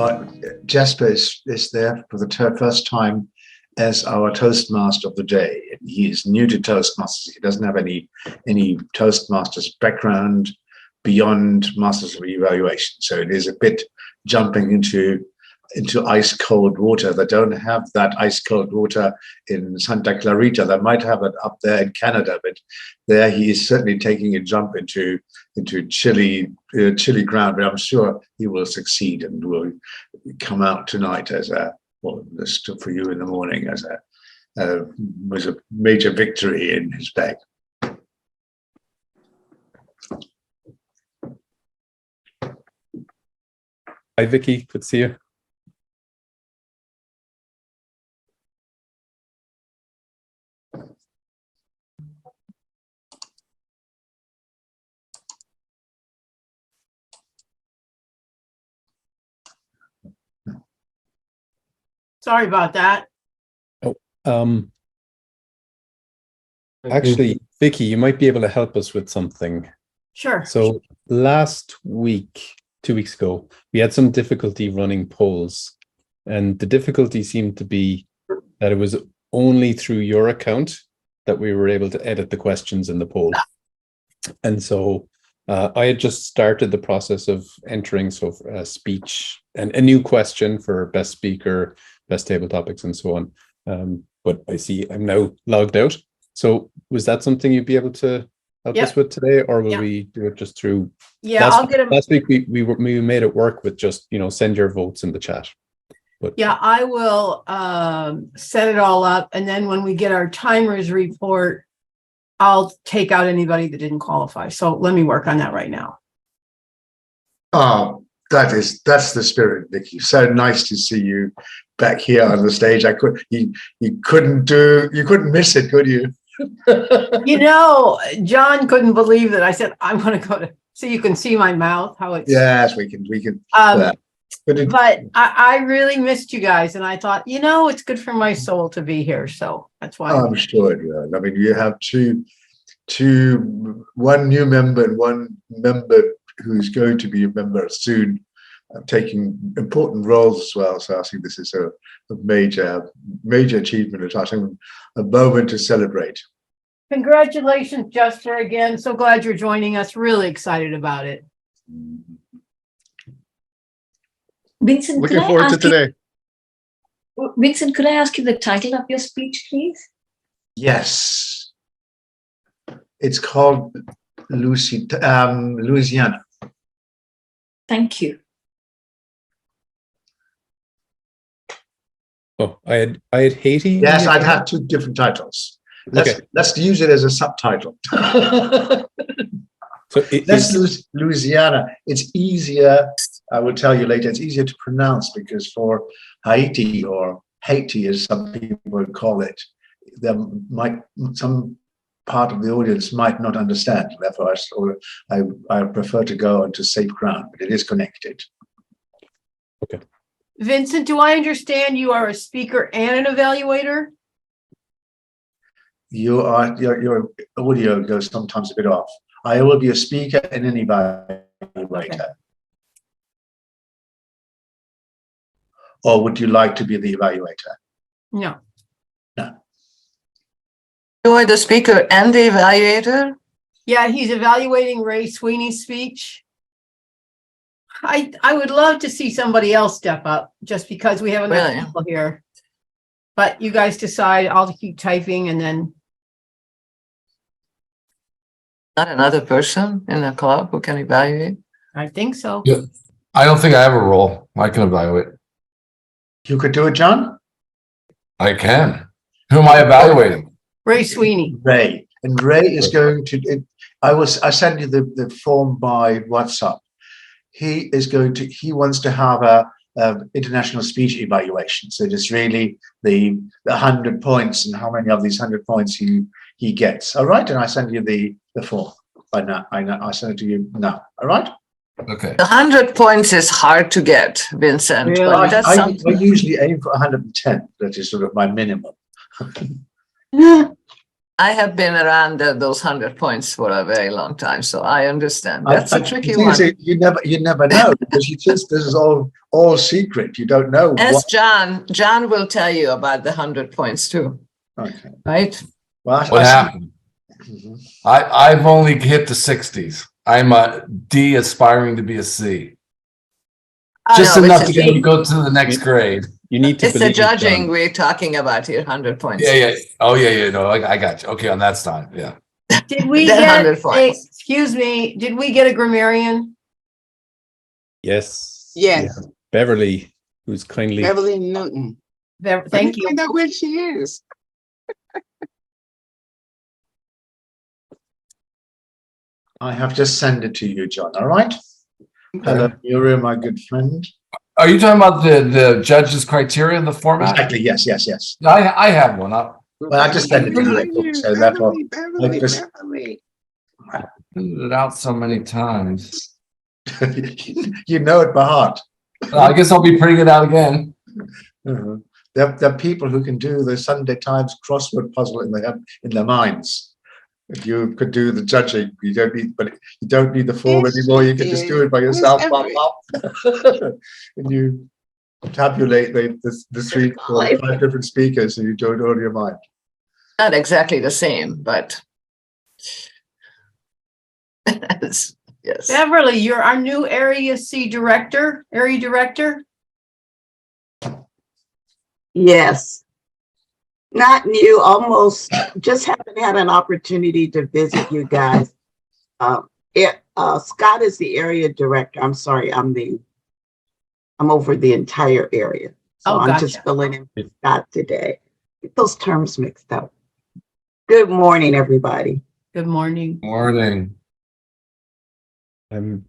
Well, Jessper is there for the first time as our Toastmaster of the day. He is new to Toastmasters. He doesn't have any Toastmasters background beyond Masters of Evaluation. So it is a bit jumping into ice cold water. They don't have that ice cold water in Santa Clarita. They might have it up there in Canada, but there he is certainly taking a jump into chilly ground. But I'm sure he will succeed and will come out tonight as for you in the morning as was a major victory in his bag. Hi, Vicky. Good to see you. Sorry about that. Oh, actually, Vicky, you might be able to help us with something. Sure. So last week, 2 weeks ago, we had some difficulty running polls, and the difficulty seemed to be that it was only through your account that we were able to edit the questions in the poll. And so I had just started the process of entering speech and a new question for best speaker, best table topics, and so on. But I see I'm now logged out. So was that something you'd be able to help us with today, or will we do it just through? Yeah, I'll get him. Last week we made it work with just send your votes in the chat. But yeah, I will set it all up, and then when we get our timers report, I'll take out anybody that didn't qualify. So let me work on that right now. Oh, that's the spirit, Vicky. So nice to see you back here on the stage. You couldn't miss it, could you? John couldn't believe that I said I'm going to go to, so you can see my mouth how it's. Yes, we can. But I really missed you guys, and I thought, it's good for my soul to be here. So that's why. I'm sure it will. I mean, you have one new member and one member who's going to be a member soon, taking important roles as well. So I think this is a major achievement. I think a moment to celebrate. Congratulations, Jessper, again. So glad you're joining us. Really excited about it. Vincent, looking forward to today. Vincent, could I ask you the title of your speech, please? Yes. It's called Louisiana. Thank you. oh, I had Haiti. Yes, I'd have two different titles. Let's use it as a subtitle. So that's Louisiana. It's easier, I will tell you later, it's easier to pronounce because for Haiti, or Haiti as some people would call it, some part of the audience might not understand. Therefore, I prefer to go onto safe ground, but it is connected. Okay. Vincent, do I understand you are a speaker and an evaluator? Your audio goes sometimes a bit off. I will be a speaker and an evaluator. Okay. Or would you like to be the evaluator? No. No. You are the speaker and the evaluator? Yeah, he's evaluating Ray Sweeney's speech. I would love to see somebody else step up just because we have enough people here. But you guys decide. I'll keep typing and then. Not another person in the club who can evaluate? I think so. Yeah, I don't think I have a role. I can evaluate. You could do it, John? I can. Who am I evaluating? Ray Sweeney. Ray. And Ray is going to, I sent you the form by WhatsApp. He wants to have a international speech evaluation. So it's really the 100 points and how many of these 100 points he gets. All right. And I send you the form by now. I send it to you now. All right. Okay. 100 points is hard to get, Vincent. Really? But that's I something. usually aim for 110. That is sort of my minimum. I have been around those 100 points for a very long time, so I understand. That's a tricky one. You never know, because this is all secret. You don't know. Ask John. John will tell you about the 100 points too. Okay. Right? Well, What happened? Mhm. I've only hit the 60s. I'm a D aspiring to be a C. Just No, enough it's to get me go to the next grade. You need to It's the believe, judging John. we're talking about here, 100 points. Yeah. Oh, yeah. No, I got you. Okay, on that side. Yeah. Did we Then get 100 points. excuse me, did we get a grammarian? Yes. Yes. Yeah. Beverly, who's kindly. Beverly Newton. Thank you. I know where she is. I have just sent it to you, John. All right. Hello, Muriel, my good friend. Are you talking about the judge's criteria in the format? Exactly. Yes. I have one up. Well, I just sent it to you, so therefore, Beverly. Printed it out so many times. you know it by heart. I guess I'll be printing it out again. Uh-huh. There are people who can do the Sunday Times crossword puzzle in their minds. If you could do the judging, you don't need the form Yes, anymore. You can yes, just do it by yourself. yes, And you tabulate the 3 or 5 different speakers, and you do it all in your mind. Not exactly the same, but yes. Beverly, you're our new area director. Yes. Not new, almost, just haven't had an opportunity to visit you guys. Scott is the area director. I'm sorry, I'm over the entire area. So I'm Gotcha. just filling in for Scott today. Get those terms mixed up. Good morning, everybody. Good morning. Morning. Good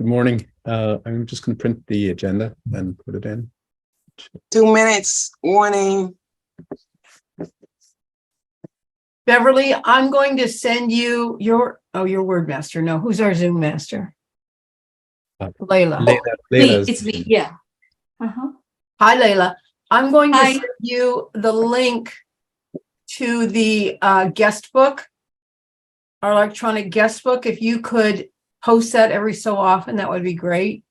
morning. I'm just going to print the agenda and put it in. 2 minutes warning. Beverly, I'm going to send you your word master. No, who's our Zoom master? Layla. It's me. Yeah. Hi, Layla. I'm going to Hi. send you the link to the guest book, our electronic guest book. If you could post that every so often, that would be great.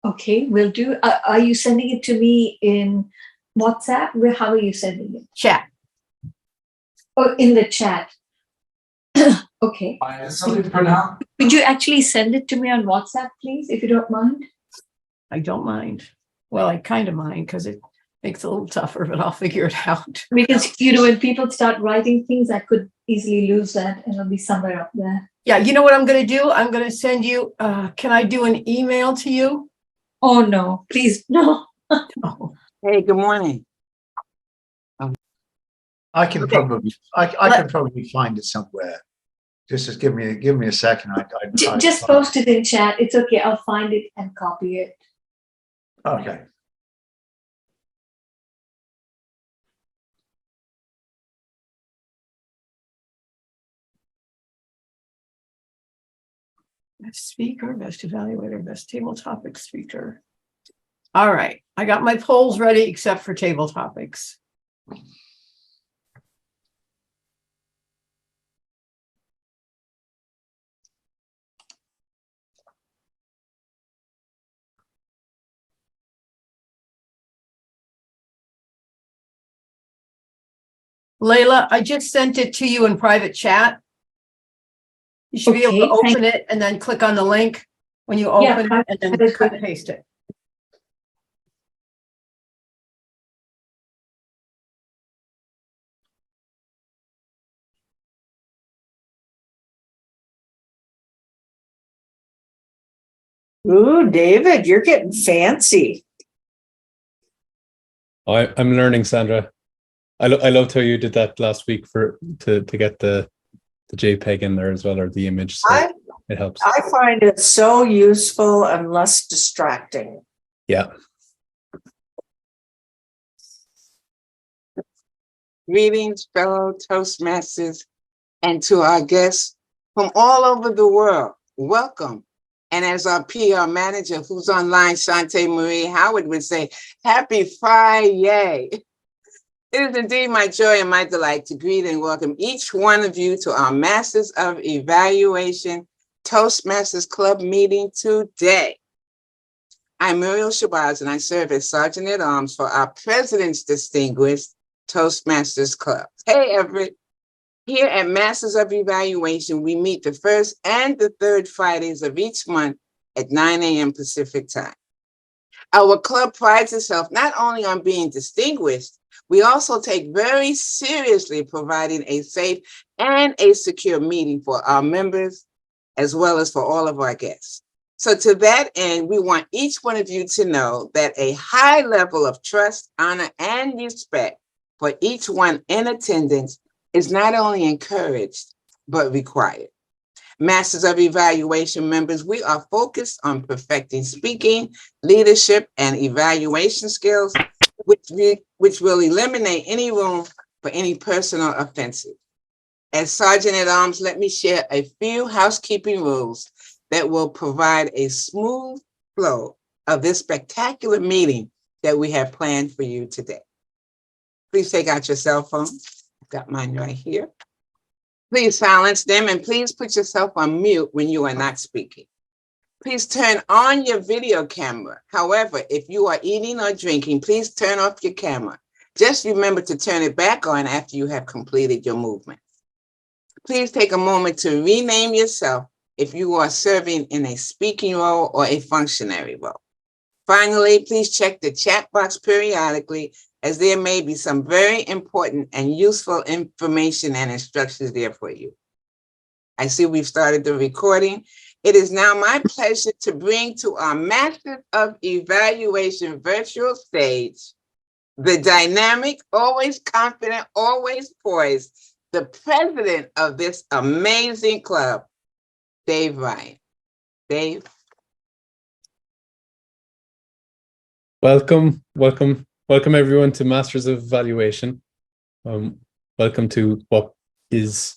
Okay, will do. Are you sending it to me in WhatsApp? How are you sending it? Chat. Oh, in the chat. Okay. Is something print out? Could you actually send it to me on WhatsApp, please, if you don't mind? I don't mind. Well, I kind of mind because it makes it a little tougher, but I'll figure it out. Because, when people start writing things, I could easily lose that and it'll be somewhere up there. Yeah, you know what I'm going to do? I'm going to send you, can I do an email to you? Oh, no, please, no. Oh. Hey, good morning. I can Okay. probably find it somewhere. Just give me a second. Just post it in chat. It's okay. I'll find it and copy it. Okay. Best speaker, best evaluator, best table topic speaker. All right, I got my polls ready except for table topics. Layla, I just sent it to you in private chat. You should be able to Okay, open it and then click on the link when you Yeah, open it and then that's cut good. and paste it. Ooh, David, you're getting fancy. I'm learning, Sandra. I loved how you did that last week to get the JPEG in there as well, or the image. So it helps. I find it so useful and less distracting. Yeah. Greetings, fellow Toastmasters, and to our guests from all over the world. Welcome. And as our PR manager, who's online, Shante Marie Howard, would say, happy Friday. It is indeed my joy and my delight to greet and welcome each one of you to our Masters of Evaluation Toastmasters Club meeting today. I'm Muriel Shabazz, and I serve as Sergeant at Arms for our President's Distinguished Toastmasters Club. Hey, Everett. Here at Masters of Evaluation, we meet the first and the third Fridays of each month at 9 a.m. Pacific time. Our club prides itself not only on being distinguished, we also take very seriously providing a safe and a secure meeting for our members, as well as for all of our guests. So to that end, we want each one of you to know that a high level of trust, honor, and respect for each one in attendance is not only encouraged, but required. Masters of Evaluation members, we are focused on perfecting speaking, leadership, and evaluation skills, which will eliminate any room for any personal offenses. As Sergeant at Arms, let me share a few housekeeping rules that will provide a smooth flow of this spectacular meeting that we have planned for you today. Please take out your cell phones. I've got mine right here. Please silence them and please put yourself on mute when you are not speaking. Please turn on your video camera. However, if you are eating or drinking, please turn off your camera. Just remember to turn it back on after you have completed your movement. Please take a moment to rename yourself if you are serving in a speaking role or a functionary role. Finally, please check the chat box periodically, as there may be some very important and useful information and instructions there for you. I see we've started the recording. It is now my pleasure to bring to our Masters of Evaluation virtual stage the dynamic, always confident, always poised, the president of this amazing club, Dave Ryan. Dave. Welcome everyone to Masters of Evaluation. Welcome to what is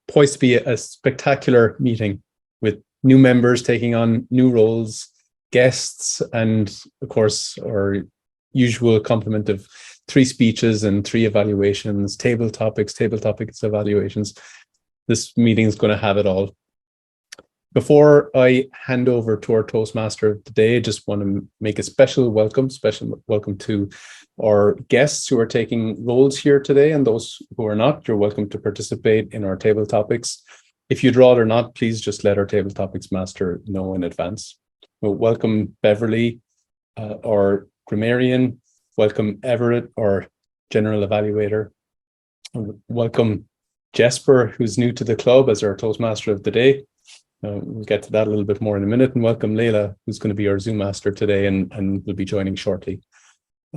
poised to be a spectacular meeting with new members taking on new roles, guests, and of course our usual complement of 3 speeches and 3 evaluations, table topics, evaluations. This meeting is going to have it all. Before I hand over to our Toastmaster of the day, I just want to make a special welcome to our guests who are taking roles here today, and those who are not, you're welcome to participate in our table topics. If you'd rather not, please just let our table topics master know in advance. Well, welcome Beverly, our grammarian. Welcome Everett, our general evaluator. Welcome Jessper, who's new to the club as our Toastmaster of the day. We'll get to that a little bit more in a minute. And welcome Leila, who's going to be our Zoom master today and will be joining shortly.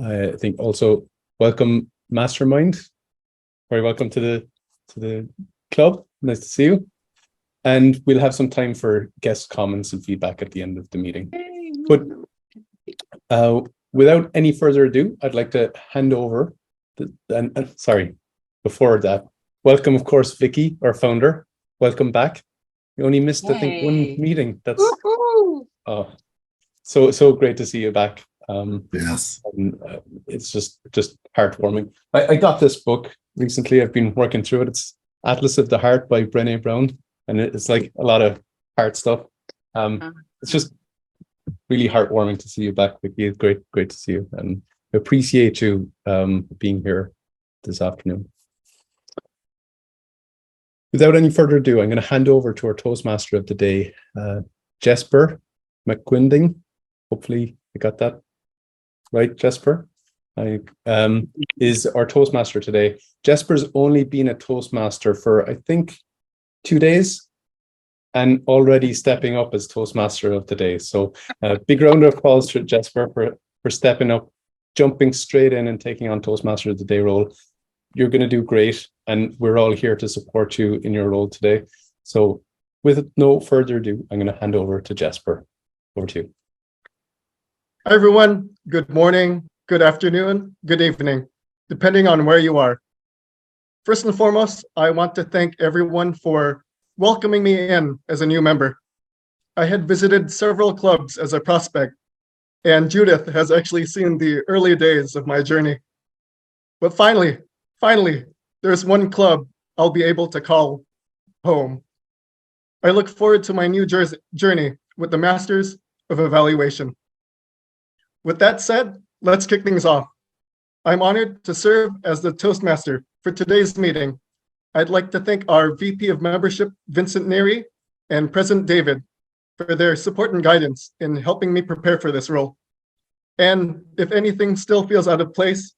I think also welcome Mastermind. Very welcome to the club. Nice to see you. And we'll have some time for guest comments and feedback at the end of the meeting. But without any further ado, I'd like to hand over. Before that, welcome, of course, Vicky, our founder. Welcome back. You only missed, I think, 1 meeting. That's so great to see you back. Yes. It's just heartwarming. I got this book recently. I've been working through it. It's Atlas of the Heart by Brené Brown, and it's like a lot of heart stuff. It's just really heartwarming to see you back, Vicky. It's great to see you, and I appreciate you being here this afternoon. Without any further ado, I'm going to hand over to our Toastmaster of the day, Jessper Maquindang. Hopefully I got that right, Jessper. Is our Toastmaster today. Jesper's only been a Toastmaster for, I think, 2 days and already stepping up as Toastmaster of the day. So big round of applause to Jessper for stepping up, jumping straight in and taking on Toastmaster of the day role. You're going to do great, and we're all here to support you in your role today. So with no further ado, I'm going to hand over to Jessper. Over to you. Hi, everyone. Good morning, good afternoon, good evening, depending on where you are. First and foremost, I want to thank everyone for welcoming me in as a new member. I had visited several clubs as a prospect, and Judith has actually seen the early days of my journey. But finally, there's one club I'll be able to call home. I look forward to my new journey with the Masters of Evaluation. With that said, let's kick things off. I'm honored to serve as the Toastmaster for today's meeting. I'd like to thank our VP of Membership, Vincent Neary, and President David for their support and guidance in helping me prepare for this role. And if anything still feels out of place,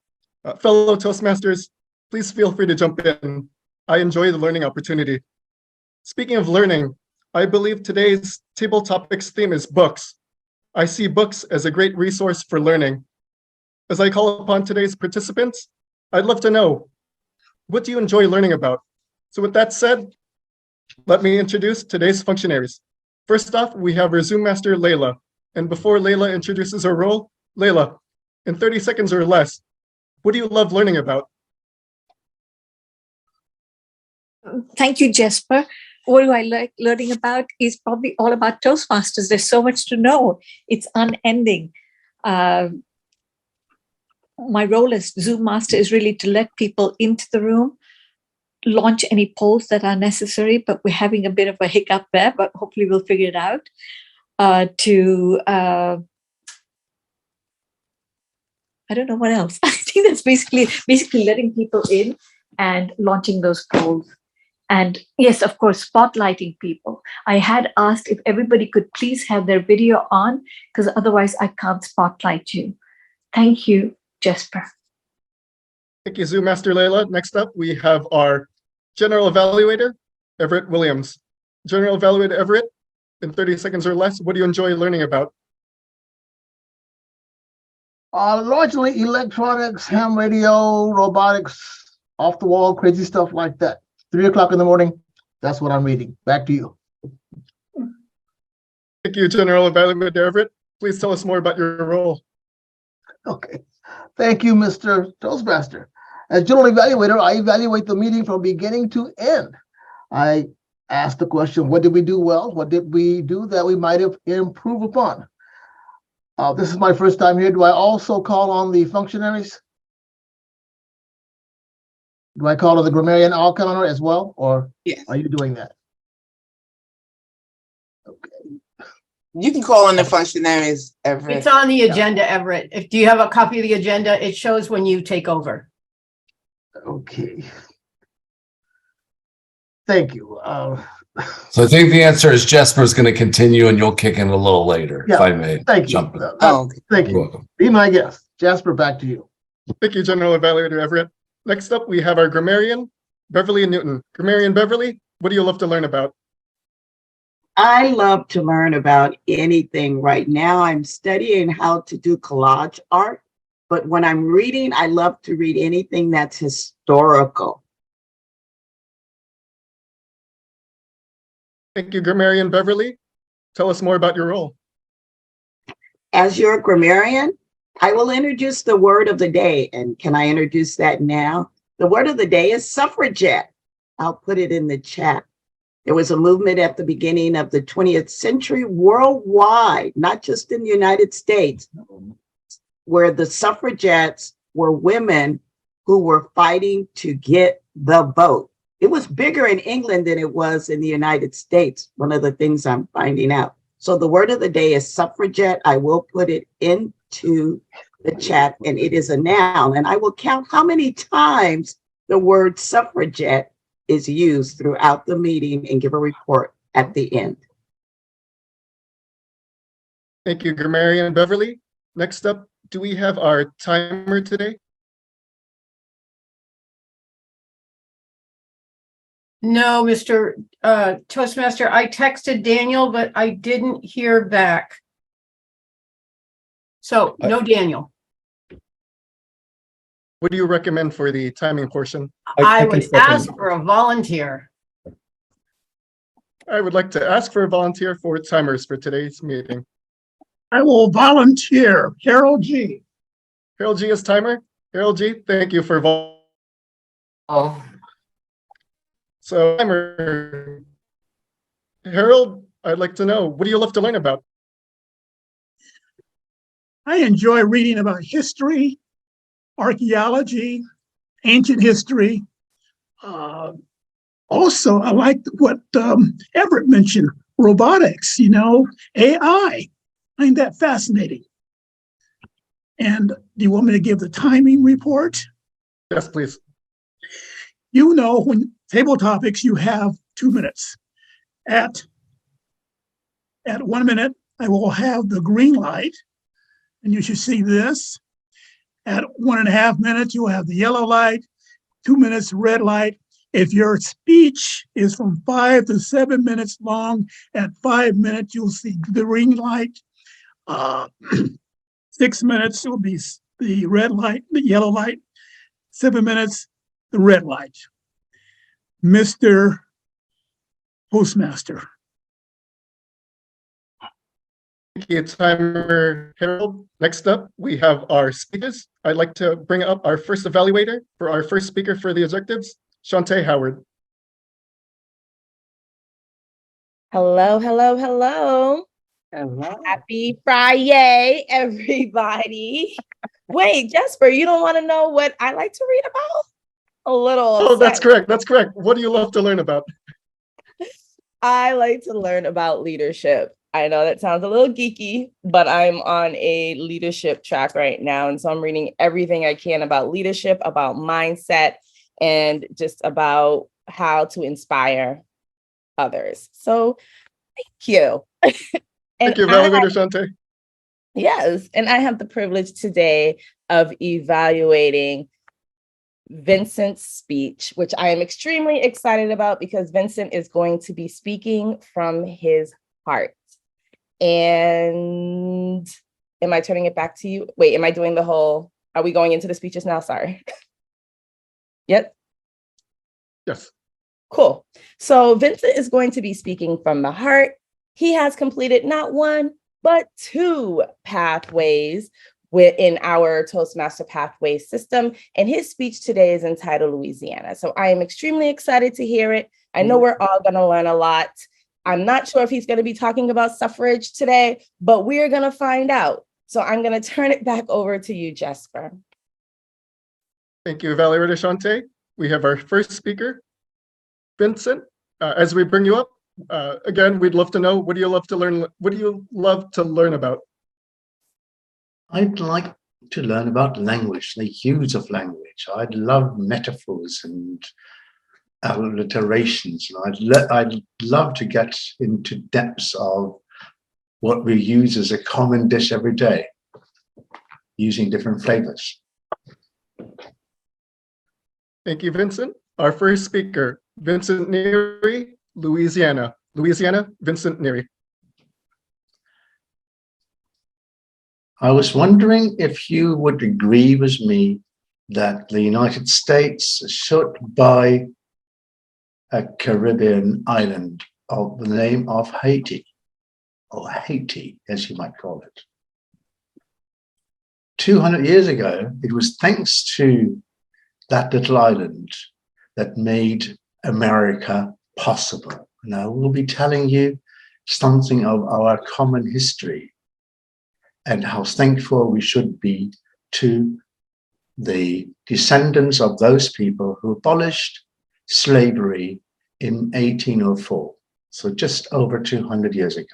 fellow Toastmasters, please feel free to jump in. I enjoy the learning opportunity. Speaking of learning, I believe today's table topics theme is books. I see books as a great resource for learning. As I call upon today's participants, I'd love to know, what do you enjoy learning about? So with that said, let me introduce today's functionaries. First off, we have our Zoom master, Layla. And before Layla introduces her role, Layla, in 30 seconds or less, what do you love learning about? Thank you, Jessper. What do I like learning about is probably all about Toastmasters. There's so much to know. It's unending. My role as Zoom master is really to let people into the room, launch any polls that are necessary, but we're having a bit of a hiccup there, but hopefully we'll figure it out. I don't know what else. I think that's basically letting people in and launching those polls. And yes, of course, spotlighting people. I had asked if everybody could please have their video on, because otherwise I can't spotlight you. Thank you, Jessper. Thank you, Zoom Master Layla. Next up, we have our General Evaluator, Everett Williams. General Evaluator Everett, in 30 seconds or less, what do you enjoy learning about? Largely electronics, ham radio, robotics, off the wall, crazy stuff like that. 3 o'clock in the morning, that's what I'm reading. Back to you. Thank you, General Evaluator Everett. Please tell us more about your role. Okay. Thank you, Mr. Toastmaster. As General Evaluator, I evaluate the meeting from beginning to end. I ask the question, what did we do well? What did we do that we might have improved upon? This is my first time here. Do I also call on the functionaries? Do I call on the grammarian all-counter as well, or Yes. are you doing that? Okay. You can call on the functionaries, Everett. It's on the agenda, Everett. Do you have a copy of the agenda? It shows when you take over. Okay. Thank you. So I think the answer is Jesper's going to continue and you'll kick in a little later, if I may. Thank you. Jump in. Okay. Thank You're you. welcome. Be my guest. Jasper, back to you. Thank you, General Evaluator Everett. Next up, we have our grammarian, Beverly Newton. Grammarian Beverly, what do you love to learn about? I love to learn about anything. Right now, I'm studying how to do collage art, but when I'm reading, I love to read anything that's historical. Thank you, Grammarian Beverly. Tell us more about your role. As your grammarian, I will introduce the word of the day. And can I introduce that now? The word of the day is suffragette. I'll put it in the chat. There was a movement at the beginning of the 20th century worldwide, not just in the United States, where the suffragettes were women who were fighting to get the vote. It was bigger in England than it was in the United States, one of the things I'm finding out. So the word of the day is suffragette. I will put it into the chat, and it is a noun. And I will count how many times the word suffragette is used throughout the meeting and give a report at the end. Thank you, Grammarian Beverly. Next up, do we have our timer today? No, Mr. Toastmaster, I texted Daniel, but I didn't hear back. So no Daniel. What do you recommend for the timing portion? I would ask for a volunteer. I would like to ask for a volunteer for timers for today's meeting. I will volunteer. Harold G. Harold G is timer. Harold G, thank you for So, timer. Harold, I'd like to know, what do you love to learn about? I enjoy reading about history, archaeology, ancient history. Also, I like what Everett mentioned, robotics, AI. I find that fascinating. And do you want me to give the timing report? Yes, please. When table topics, you have 2 minutes. At 1 minute, I will have the green light, and you should see this. At 1.5 minutes, you'll have the yellow light. 2 minutes, red light. If your speech is from 5 to 7 minutes long, at 5 minutes, you'll see the green light. 6 minutes will be the red light, the yellow light. 7 minutes, the red light. Mr. Postmaster. Thank you, Timer Harold. Next up, we have our speakers. I'd like to bring up our first evaluator for our first speaker for the objectives, Shantae Howard. Hello, hello, hello. Hello. Happy Friday, everybody. Wait, Jessper, you don't want to know what I like to read about? A little. Oh, that's correct. That's correct. What do you love to learn about? I like to learn about leadership. I know that sounds a little geeky, but I'm on a leadership track right now. And so I'm reading everything I can about leadership, about mindset, and just about how to inspire others. So thank you. Thank you, Evaluator Shantae. Yes, and I have the privilege today of evaluating Vincent's speech, which I am extremely excited about because Vincent is going to be speaking from his heart. And am I turning it back to you? Wait, am I doing the whole, are we going into the speeches now? Sorry. Yep. Yes. Cool. So Vincent is going to be speaking from the heart. He has completed not one, but 2 pathways within our Toastmaster pathway system. And his speech today is entitled Louisiana. So I am extremely excited to hear it. I know we're all going to learn a lot. I'm not sure if he's going to be talking about suffrage today, but we're going to find out. So I'm going to turn it back over to you, Jessper. Thank you, Evaluator Shantae. We have our first speaker, Vincent. As we bring you up, again, we'd love to know, what do you love to learn? What do you love to learn about? I'd like to learn about language, the use of language. I'd love metaphors and alliterations. I'd love to get into depths of what we use as a common dish every day, using different flavors. Thank you, Vincent. Our first speaker, Vincent Neary, Louisiana. Louisiana, Vincent Neary. I was wondering if you would agree with me that the United States should buy a Caribbean island of the name of Haiti, or Haiti, as you might call it. 200 years ago, it was thanks to that little island that made America possible. Now, we'll be telling you something of our common history and how thankful we should be to the descendants of those people who abolished slavery in 1804, so just over 200 years ago.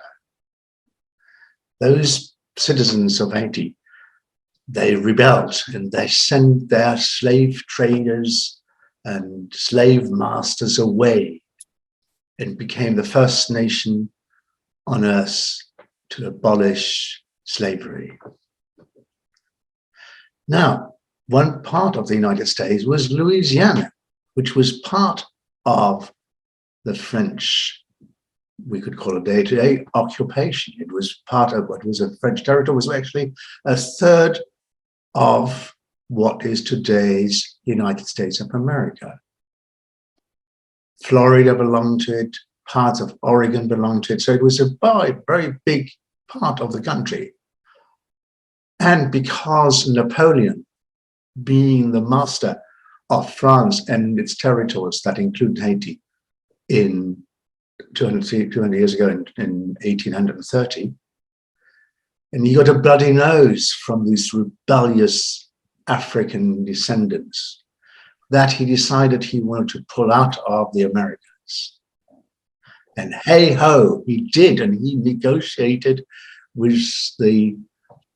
Those citizens of Haiti, they rebelled and they sent their slave traders and slave masters away and became the first nation on earth to abolish slavery. Now, one part of the United States was Louisiana, which was part of the French, we could call it day-to-day occupation. It was part of what was a French territory, was actually a third of what is today's United States of America. Florida belonged to it, parts of Oregon belonged to it, so it was a very big part of the country. And because Napoleon, being the master of France and its territories that include Haiti in 200 years ago in 1830, and he got a bloody nose from these rebellious African descendants. that he decided he wanted to pull out of the Americas. And hey ho, he did, and he negotiated with the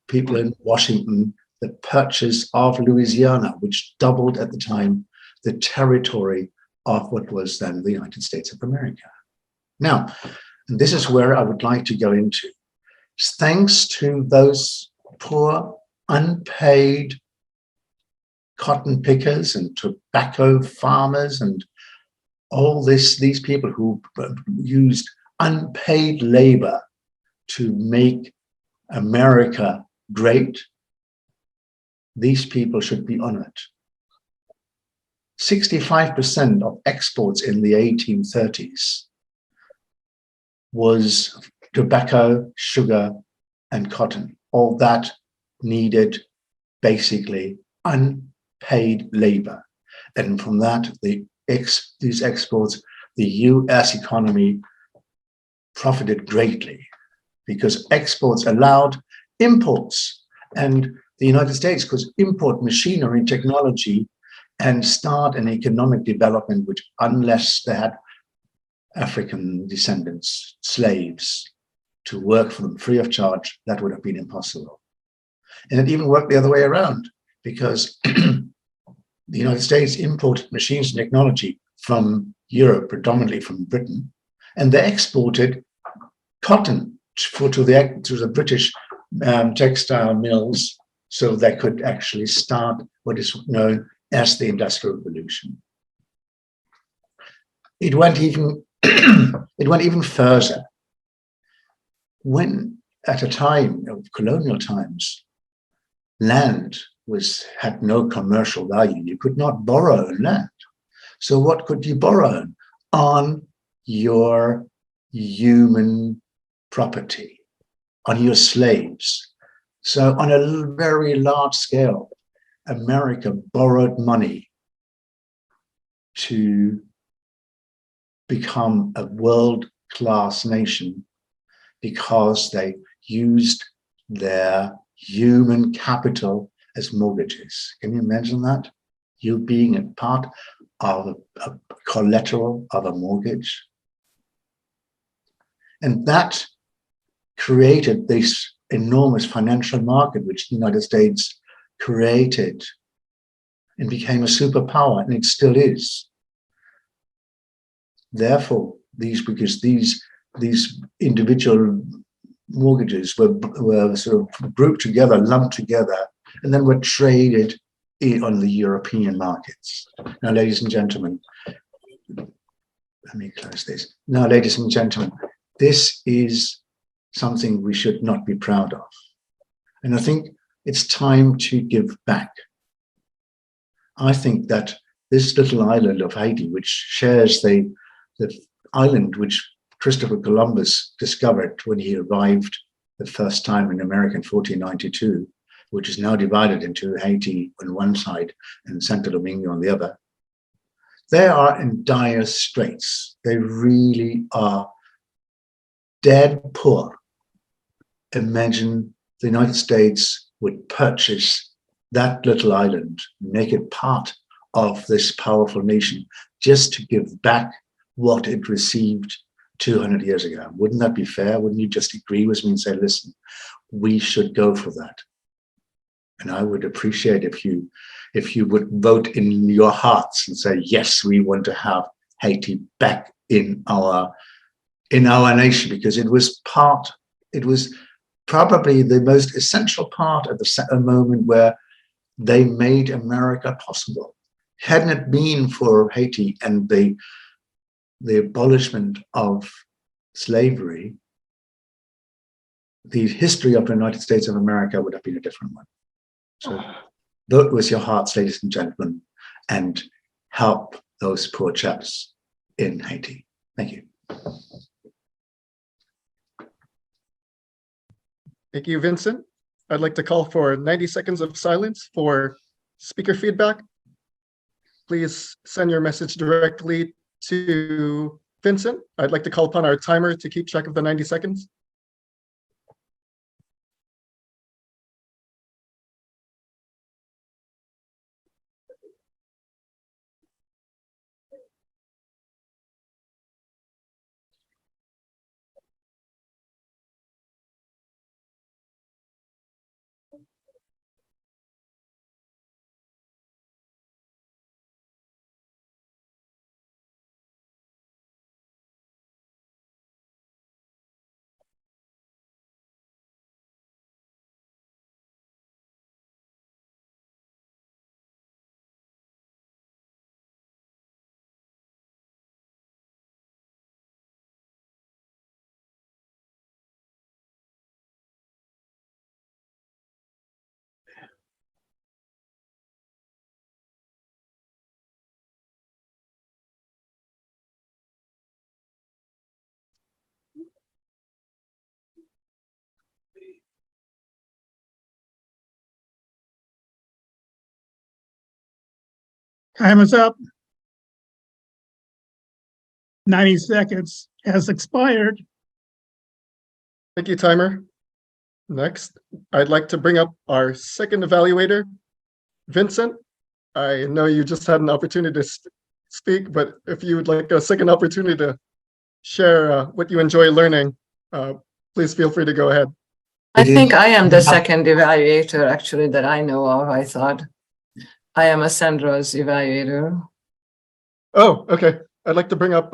people in Washington the purchase of Louisiana, which doubled at the time the territory of what was then the United States of America. Now, and this is where I would like to go into. Thanks to those poor, unpaid cotton pickers and tobacco farmers and all these people who used unpaid labor to make America great, these people should be honored. 65% of exports in the 1830s was tobacco, sugar, and cotton. All that needed basically unpaid labor. And from that, these exports, the US economy profited greatly because exports allowed imports. And the United States could import machinery and technology and start an economic development, which unless they had African descendants, slaves, to work for them free of charge, that would have been impossible. And it even worked the other way around, because the United States imported machines and technology from Europe, predominantly from Britain, and they exported cotton to the British textile mills, so they could actually start what is known as the Industrial Revolution. It went even further. When at a time of colonial times, land had no commercial value. You could not borrow land. So what could you borrow? On your human property, on your slaves. So on a very large scale, America borrowed money to become a world-class nation because they used their human capital as mortgages. Can you imagine that? You being a part of a collateral of a mortgage. And that created this enormous financial market, which the United States created and became a superpower, and it still is. Therefore, because these individual mortgages were sort of grouped together, lumped together, and then were traded on the European markets. Now, ladies and gentlemen, let me close this. Now, ladies and gentlemen, this is something we should not be proud of. And I think it's time to give back. I think that this little island of Haiti, which shares the island which Christopher Columbus discovered when he arrived the first time in America in 1492, which is now divided into Haiti on one side and Santo Domingo on the other, they are in dire straits. They really are dead poor. Imagine the United States would purchase that little island, make it part of this powerful nation, just to give back what it received 200 years ago. Wouldn't that be fair? Wouldn't you just agree with me and say, listen, we should go for that? And I would appreciate if you would vote in your hearts and say, yes, we want to have Haiti back in our nation, because it was probably the most essential part at the moment where they made America possible. Hadn't it been for Haiti and the abolishment of slavery, the history of the United States of America would have been a different one. So vote with your hearts, ladies and gentlemen, and help those poor chaps in Haiti. Thank you. Thank you, Vincent. I'd like to call for 90 seconds of silence for speaker feedback. Please send your message directly to Vincent. I'd like to call upon our timer to keep track of the 90 seconds. Time is up. 90 seconds has expired. Thank you, timer. Next, I'd like to bring up our second evaluator, Vincent. I know you just had an opportunity to speak, but if you would like a second opportunity to share what you enjoy learning, please feel free to go ahead. I think I am the second evaluator, actually, that I know of, I thought. I am a Sandra's evaluator. Oh, okay. I'd like to bring up,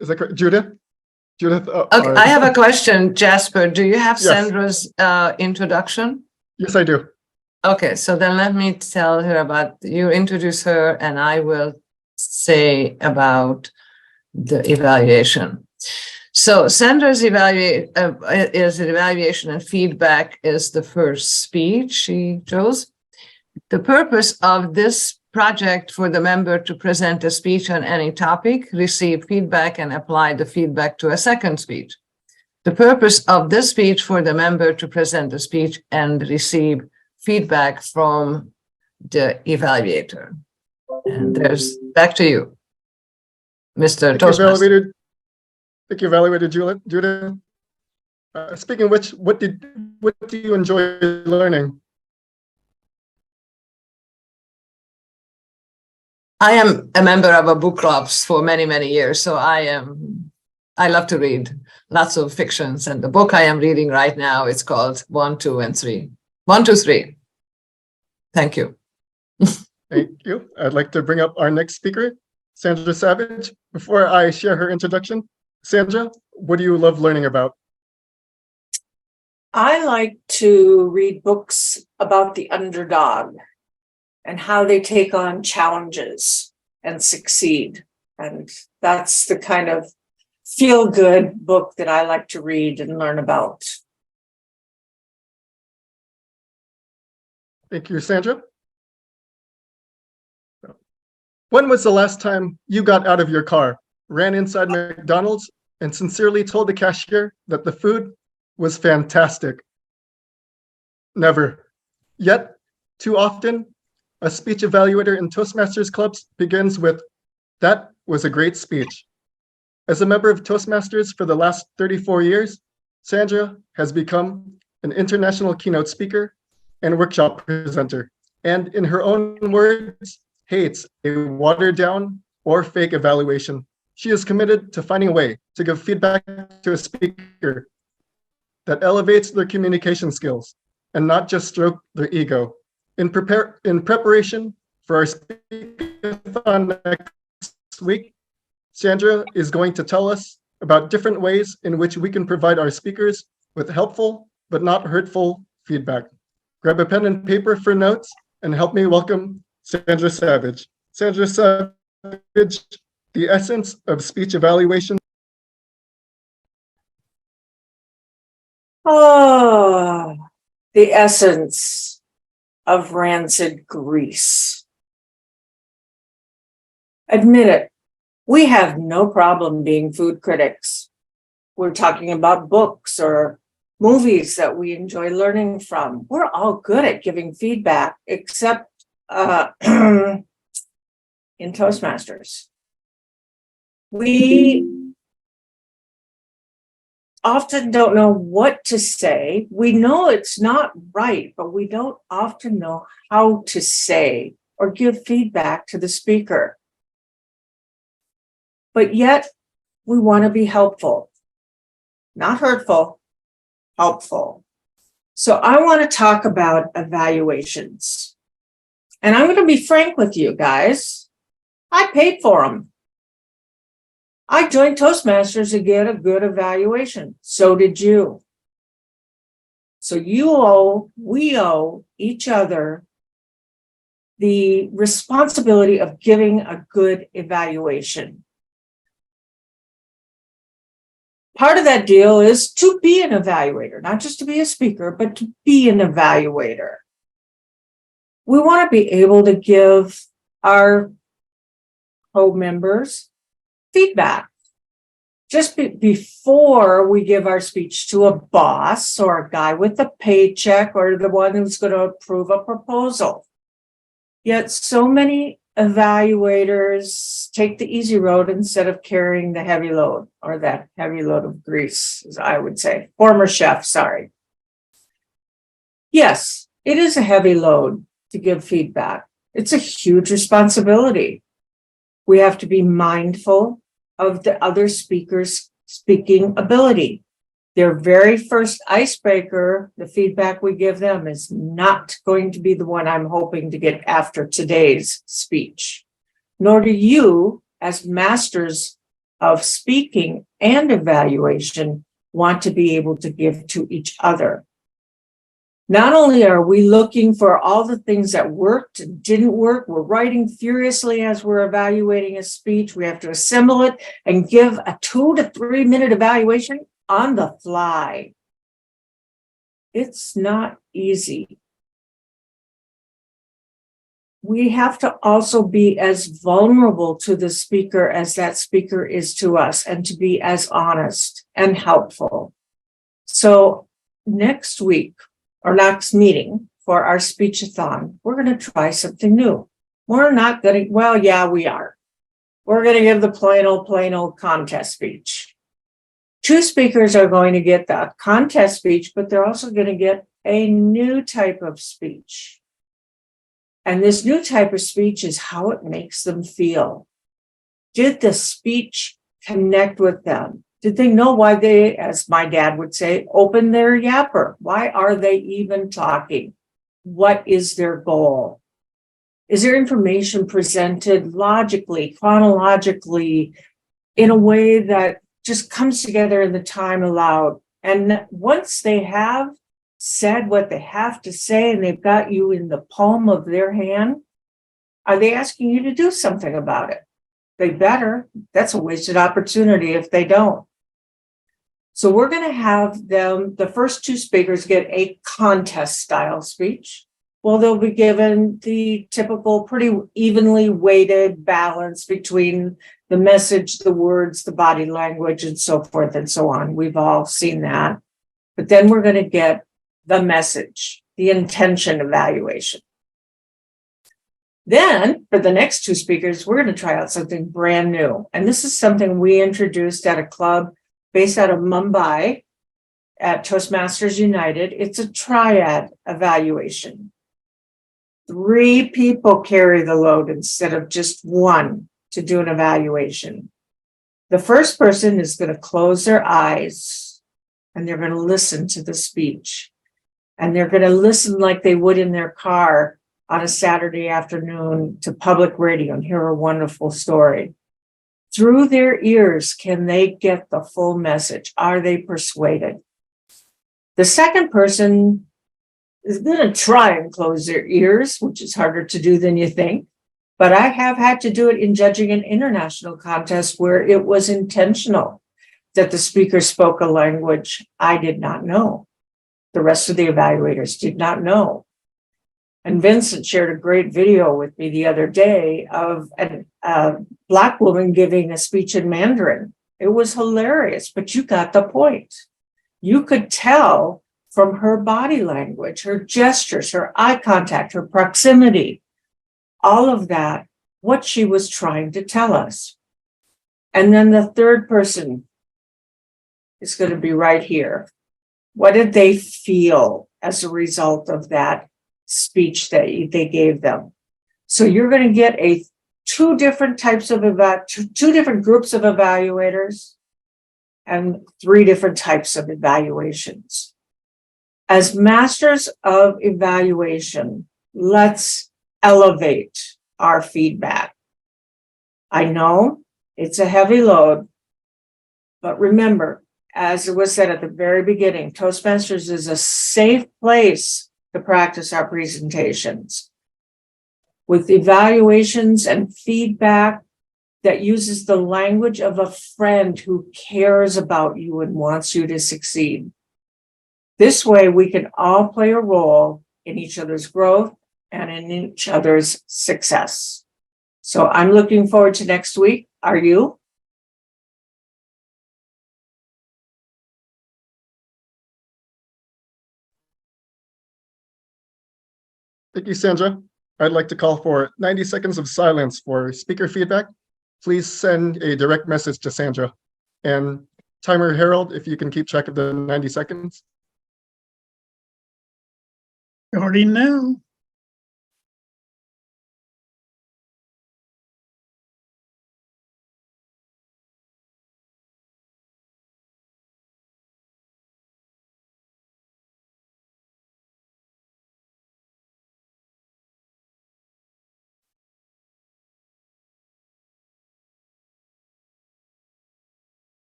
is that correct? Judith? Judith? Okay, I have a question, Jasper. Do you have Yes. Sandra's introduction? Yes, I do. Okay, so then let me tell her about, you introduce her and I will say about the evaluation. So Sandra's evaluation and feedback is the first speech she chose. The purpose of this project for the member to present a speech on any topic, receive feedback, and apply the feedback to a second speech. The purpose of this speech for the member to present a speech and receive feedback from the evaluator. And there's back to you, Mr. Toastmaster. Thank you, evaluator Judith. Speaking of which, what do you enjoy learning? I am a member of a book clubs for many, many years, so I love to read lots of fictions, and the book I am reading right now is called 1, 2, and 3. 1, 2, 3. Thank you. Thank you. I'd like to bring up our next speaker, Sandra Savage. Before I share her introduction, Sandra, what do you love learning about? I like to read books about the underdog and how they take on challenges and succeed. And that's the kind of feel-good book that I like to read and learn about. Thank you, Sandra. When was the last time you got out of your car, ran inside McDonald's, and sincerely told the cashier that the food was fantastic? Never. Yet, too often, a speech evaluator in Toastmasters clubs begins with, "That was a great speech." As a member of Toastmasters for the last 34 years, Sandra has become an international keynote speaker and workshop presenter, and in her own words, hates a watered down or fake evaluation. She is committed to finding a way to give feedback to a speaker that elevates their communication skills and not just stroke their ego. In preparation for our speaker-a-thon next week, Sandra is going to tell us about different ways in which we can provide our speakers with helpful but not hurtful feedback. Grab a pen and paper for notes and help me welcome Sandra Savage. Sandra Savage, the essence of speech evaluation. Oh, the essence of rancid grease. Admit it, we have no problem being food critics. We're talking about books or movies that we enjoy learning from. We're all good at giving feedback, except in Toastmasters. We often don't know what to say. We know it's not right, but we don't often know how to say or give feedback to the speaker. But yet, we want to be helpful, not hurtful, helpful. So I want to talk about evaluations. And I'm going to be frank with you guys. I paid for them. I joined Toastmasters to get a good evaluation. So did you. So we owe each other the responsibility of giving a good evaluation. Part of that deal is to be an evaluator, not just to be a speaker, but to be an evaluator. We want to be able to give our co-members feedback. Just before we give our speech to a boss or a guy with a paycheck or the one who's going to approve a proposal. Yet so many evaluators take the easy road instead of carrying the heavy load, or that heavy load of grease, as I would say. Former chef, sorry. Yes, it is a heavy load to give feedback. It's a huge responsibility. We have to be mindful of the other speaker's speaking ability. Their very first icebreaker, the feedback we give them, is not going to be the one I'm hoping to get after today's speech. Nor do you, as masters of speaking and evaluation, want to be able to give to each other. Not only are we looking for all the things that worked and didn't work, we're writing furiously as we're evaluating a speech. We have to assemble it and give a 2 to 3 minute evaluation on the fly. It's not easy. We have to also be as vulnerable to the speaker as that speaker is to us, and to be as honest and helpful. So next week, or next meeting for our speechathon, we're going to try something new. We're not going to, well, yeah, we are. We're going to give the plain old contest speech. 2 speakers are going to get that contest speech, but they're also going to get a new type of speech. And this new type of speech is how it makes them feel. Did the speech connect with them? Did they know why they, as my dad would say, open their yapper? Why are they even talking? What is their goal? Is their information presented logically, chronologically, in a way that just comes together in the time allowed? And once they have said what they have to say and they've got you in the palm of their hand, are they asking you to do something about it? They better. That's a wasted opportunity if they don't. So we're going to have them, the first 2 speakers, get a contest style speech. Well, they'll be given the typical, pretty evenly weighted balance between the message, the words, the body language, and so forth and so on. We've all seen that. But then we're going to get the message, the intention evaluation. Then for the next 2 speakers, we're going to try out something brand new. And this is something we introduced at a club based out of Mumbai at Toastmasters United. It's a triad evaluation. 3 people carry the load instead of just 1 to do an evaluation. The first person is going to close their eyes and they're going to listen to the speech. And they're going to listen like they would in their car on a Saturday afternoon to public radio and hear a wonderful story. Through their ears, can they get the full message? Are they persuaded? The second person is going to try and close their ears, which is harder to do than you think. But I have had to do it in judging an international contest where it was intentional that the speaker spoke a language I did not know. The rest of the evaluators did not know. And Vincent shared a great video with me the other day of a Black woman giving a speech in Mandarin. It was hilarious, but you got the point. You could tell from her body language, her gestures, her eye contact, her proximity, all of that, what she was trying to tell us. And then the third person is going to be right here. What did they feel as a result of that speech that they gave them? So you're going to get two different types of two different groups of evaluators and 3 different types of evaluations. As masters of evaluation, let's elevate our feedback. I know it's a heavy load, but remember, as it was said at the very beginning, Toastmasters is a safe place to practice our presentations with evaluations and feedback that uses the language of a friend who cares about you and wants you to succeed. This way, we can all play a role in each other's growth and in each other's success. So I'm looking forward to next week. Are you? Thank you, Sandra. I'd like to call for 90 seconds of silence for speaker feedback. Please send a direct message to Sandra. And timer Harold, if you can keep track of the 90 seconds. Starting now.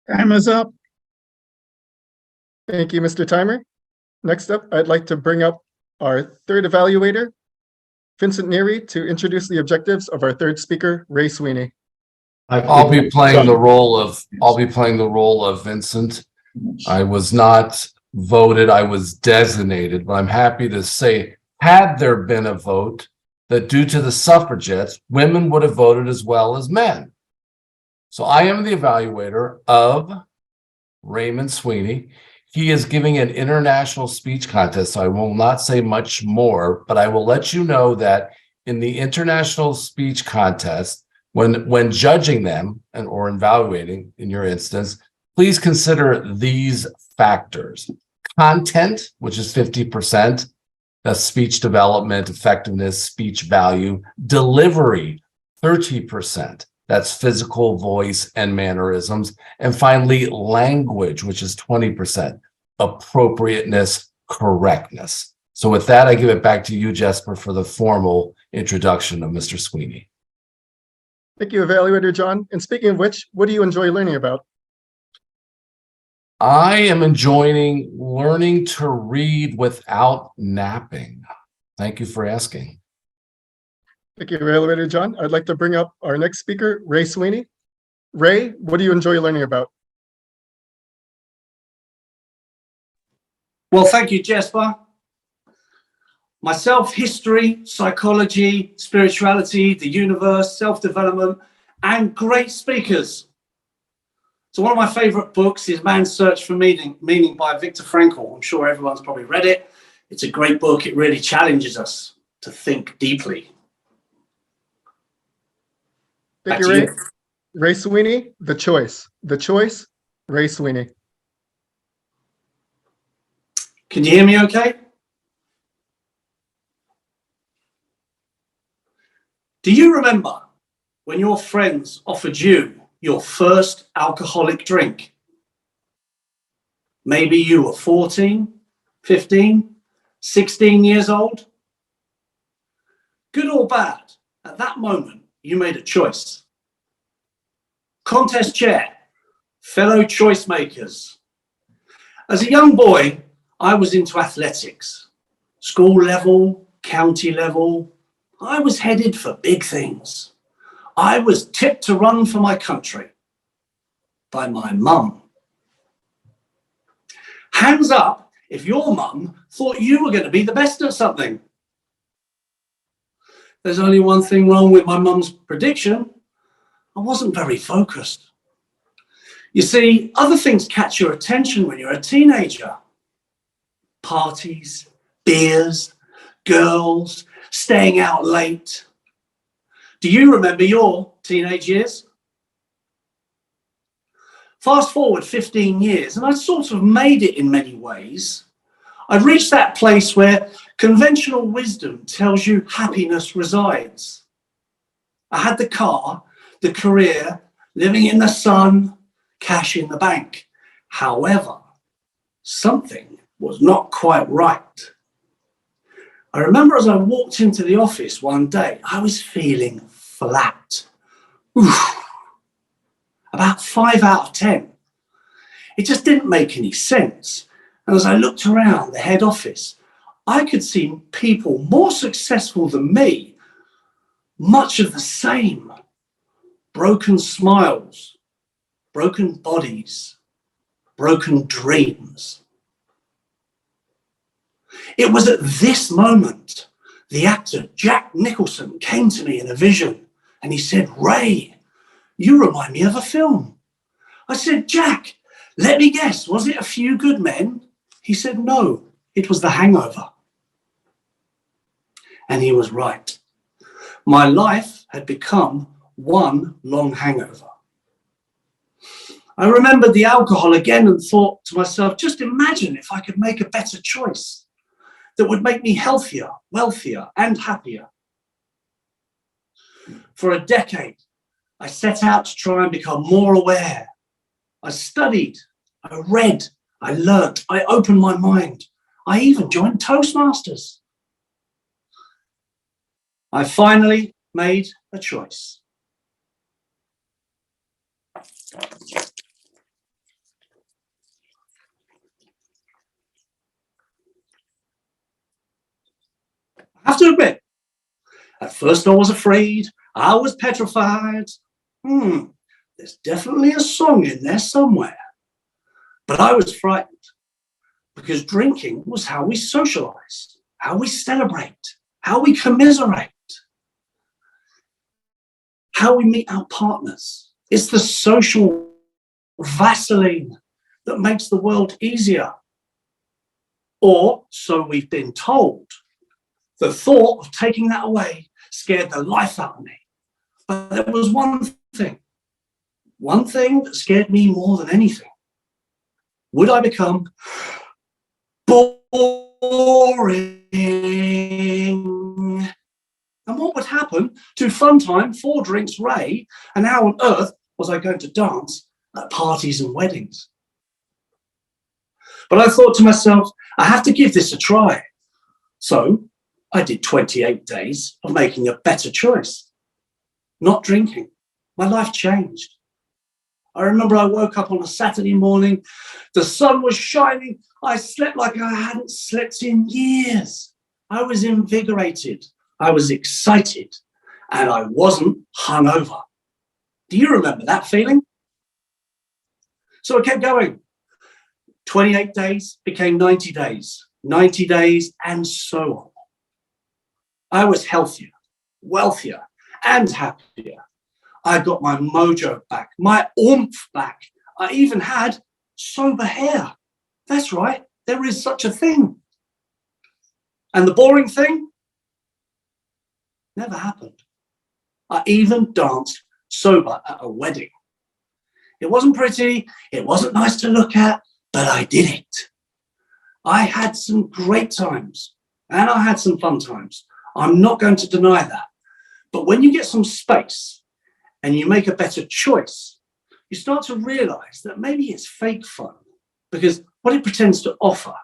Time is up. Thank you, Mr. Timer. Next up, I'd like to bring up our third evaluator, Vincent Neary, to introduce the objectives of our third speaker, Ray Sweeney. I'll be playing the role of Vincent. I was not voted, I was designated, but I'm happy to say, had there been a vote, that due to the suffragettes, women would have voted as well as men. So I am the evaluator of Raymond Sweeney. He is giving an international speech contest, so I will not say much more, but I will let you know that in the international speech contest, when judging them or evaluating, in your instance, please consider these factors. Content, which is 50%, that's speech development, effectiveness, speech value. Delivery, 30%. That's physical, voice, and mannerisms. And finally, language, which is 20%. Appropriateness, correctness. So with that, I give it back to you, Jessper, for the formal introduction of Mr. Sweeney. Thank you, Evaluator John. And speaking of which, what do you enjoy learning about? I am enjoying learning to read without napping. Thank you for asking. Thank you, Evaluator John. I'd like to bring up our next speaker, Ray Sweeney. Ray, what do you enjoy learning about? Well, thank you, Jessper. Myself, history, psychology, spirituality, the universe, self-development, and great speakers. So one of my favorite books is Man's Search for Meaning by Viktor Frankl. I'm sure everyone's probably read it. It's a great book. It really challenges us to think deeply. Thank you, Ray. Ray Sweeney, The Choice. The Choice, Ray Sweeney. Can you hear me okay? Do you remember when your friends offered you your first alcoholic drink? Maybe you were 14, 15, 16 years old. Good or bad, at that moment, you made a choice. Contest chair, fellow choice makers. As a young boy, I was into athletics, school level, county level. I was headed for big things. I was tipped to run for my country by my mum. Hands up if your mum thought you were going to be the best at something. There's only one thing wrong with my mum's prediction. I wasn't very focused. You see, other things catch your attention when you're a teenager. Parties, beers, girls, staying out late. Do you remember your teenage years? Fast forward 15 years, and I'd sort of made it in many ways. I'd reached that place where conventional wisdom tells you happiness resides. I had the car, the career, living in the sun, cash in the bank. However, something was not quite right. I remember as I walked into the office one day, I was feeling flat. Oof. About 5 out of 10. It just didn't make any sense. And as I looked around the head office, I could see people more successful than me, much of the same. Broken smiles, broken bodies, broken dreams. It was at this moment the actor Jack Nicholson came to me in a vision and he said, "Ray, you remind me of a film." I said, "Jack, let me guess, was it A Few Good Men?" He said, "No, it was The Hangover." And he was right. My life had become one long hangover. I remembered the alcohol again and thought to myself, just imagine if I could make a better choice that would make me healthier, wealthier, and happier. For a decade, I set out to try and become more aware. I studied, I read, I learnt, I opened my mind. I even joined Toastmasters. I finally made a choice. I have to admit, at first I was afraid, I was petrified. There's definitely a song in there somewhere. But I was frightened because drinking was how we socialize, how we celebrate, how we commiserate, how we meet our partners. It's the social Vaseline that makes the world easier. Or so we've been told. The thought of taking that away scared the life out of me. But there was one thing that scared me more than anything. Would I become boring? And what would happen to fun time, 4 drinks, Ray, and how on earth was I going to dance at parties and weddings? But I thought to myself, I have to give this a try. So I did 28 days of making a better choice. Not drinking. My life changed. I remember I woke up on a Saturday morning. The sun was shining. I slept like I hadn't slept in years. I was invigorated. I was excited. And I wasn't hungover. Do you remember that feeling? So I kept going. 28 days became 90 days. 90 days and so on. I was healthier, wealthier, and happier. I got my mojo back, my oomph back. I even had sober hair. That's right, there is such a thing. And the boring thing never happened. I even danced sober at a wedding. It wasn't pretty, it wasn't nice to look at, but I did it. I had some great times and I had some fun times. I'm not going to deny that. But when you get some space and you make a better choice, you start to realize that maybe it's fake fun because what it pretends to offer,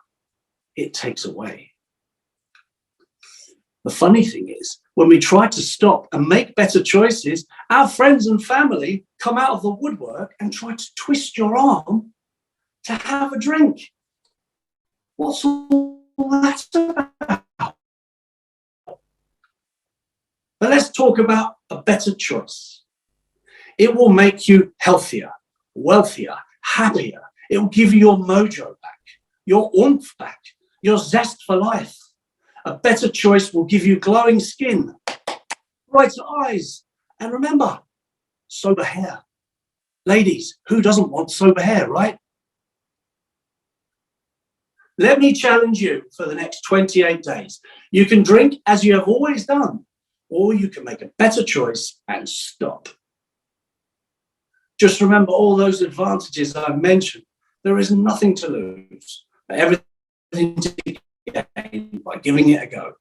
it takes away. The funny thing is, when we try to stop and make better choices, our friends and family come out of the woodwork and try to twist your arm to have a drink. What's all that about? But let's talk about a better choice. It will make you healthier, wealthier, happier. It will give you your mojo back, your oomph back, your zest for life. A better choice will give you glowing skin, brighter eyes, and remember, sober hair. Ladies, who doesn't want sober hair, right? Let me challenge you for the next 28 days. You can drink as you have always done, or you can make a better choice and stop. Just remember all those advantages I've mentioned. There is nothing to lose, but everything to gain by giving it a go.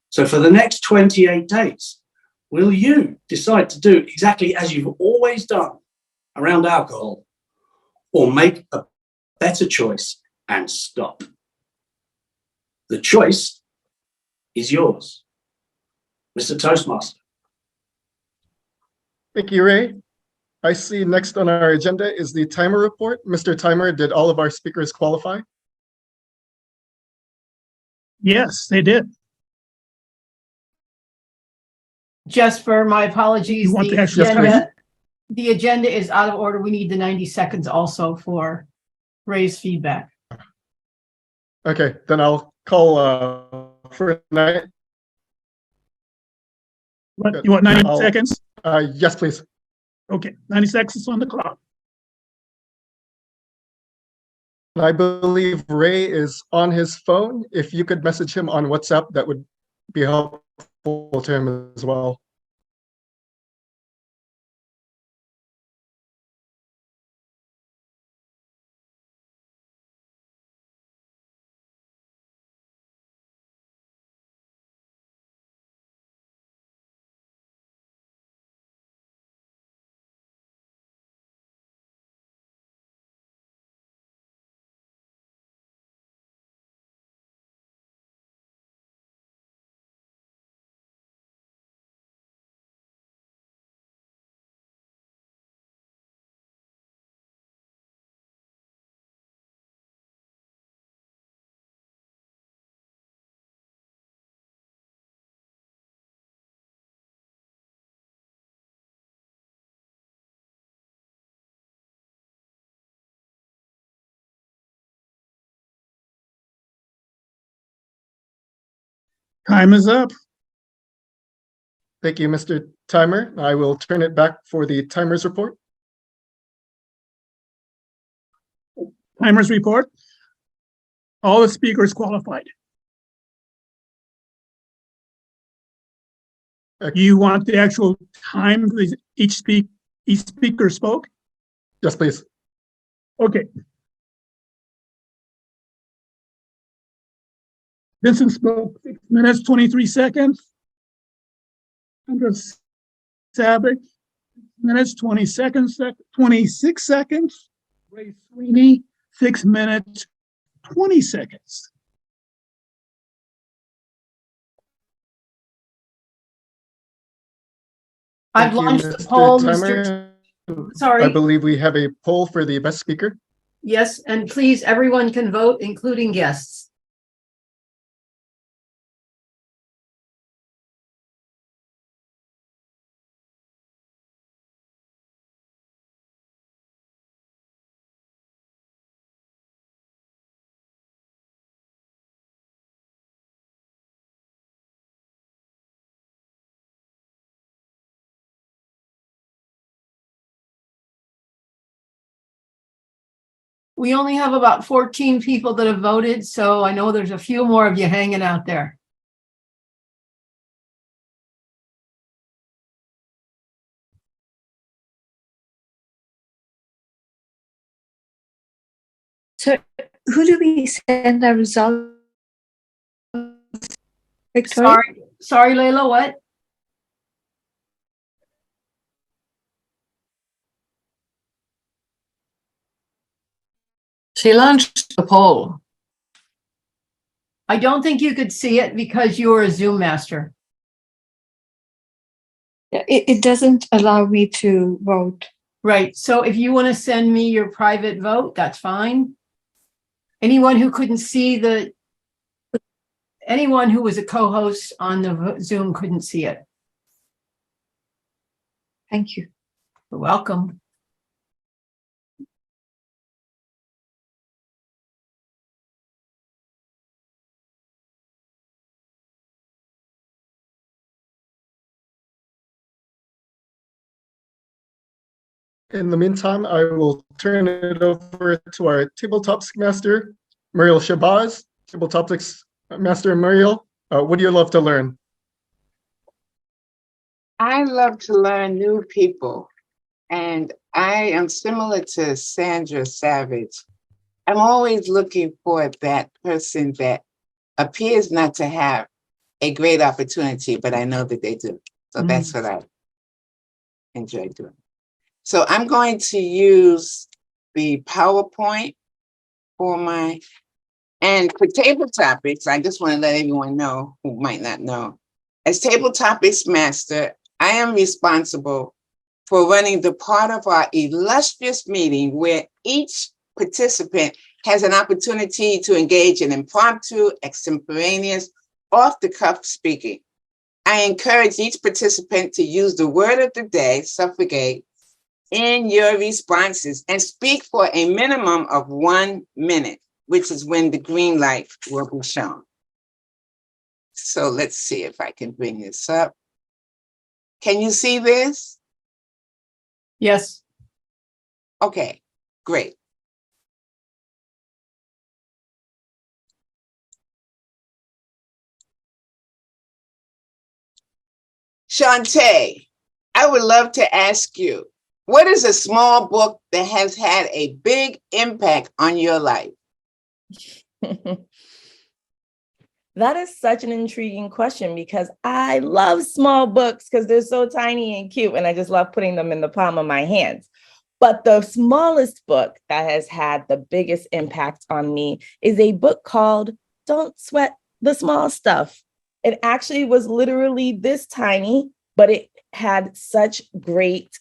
So for the next 28 days, will you decide to do exactly as you've always done around alcohol, or make a better choice and stop? The choice is yours, Mr. Toastmaster. Thank you, Ray. I see next on our agenda is the timer report. Mr. Timer, did all of our speakers qualify? Yes, they did. Jesper, my apologies. You want The the actual agenda, the agenda is out of order. We need the 90 seconds also for Ray's feedback. Okay, then I'll call for tonight. What, you want 90 I'll- seconds? Yes, please. Okay, 90 seconds on the clock. I believe Ray is on his phone. If you could message him on WhatsApp, that would be helpful to him as well. Time is up. Thank you, Mr. Timer. I will turn it back for the timer's report. Timer's report. All the speakers qualified. You want the actual time each speaker spoke? Yes, please. Okay. Vincent spoke 6 minutes, 23 seconds. Andrew Sabick, minutes, 20 seconds, 26 seconds. Ray Sweeney, 6 minutes, 20 seconds. I've Thank you, launched the Mr. poll, Timer. Sorry. I believe we have a poll for the best speaker. Yes, and please, everyone can vote, including guests. We only have about 14 people that have voted, so I know there's a few more of you hanging out there. So who do we send the results? Victoria? Sorry, Layla, what? She launched the poll. I don't think you could see it because you were a Zoom master. It doesn't allow me to vote. Right. So if you want to send me your private vote, that's fine. Anyone who couldn't see anyone who was a co-host on the Zoom couldn't see it. Thank you. You're welcome. In the meantime, I will turn it over to our table topics master, Muriel Shabazz. Table topics master Muriel, what do you love to learn? I love to learn new people. And I am similar to Sandra Savage. I'm always looking for that person that appears not to have a great opportunity, but I know that they do. So that's what I enjoy doing. So I'm going to use the PowerPoint for for table topics. I just want to let everyone know who might not know. As table topics master, I am responsible for running the part of our illustrious meeting where each participant has an opportunity to engage in impromptu, extemporaneous, off-the-cuff speaking. I encourage each participant to use the word of the day, suffragette, in your responses and speak for a minimum of 1 minute, which is when the green light will be shown. So let's see if I can bring this up. Can you see this? Yes. Okay, great. Shantae, I would love to ask you, what is a small book that has had a big impact on your life? That is such an intriguing question because I love small books because they're so tiny and cute, and I just love putting them in the palm of my hands. But the smallest book that has had the biggest impact on me is a book called Don't Sweat the Small Stuff. It actually was literally this tiny, but it had such great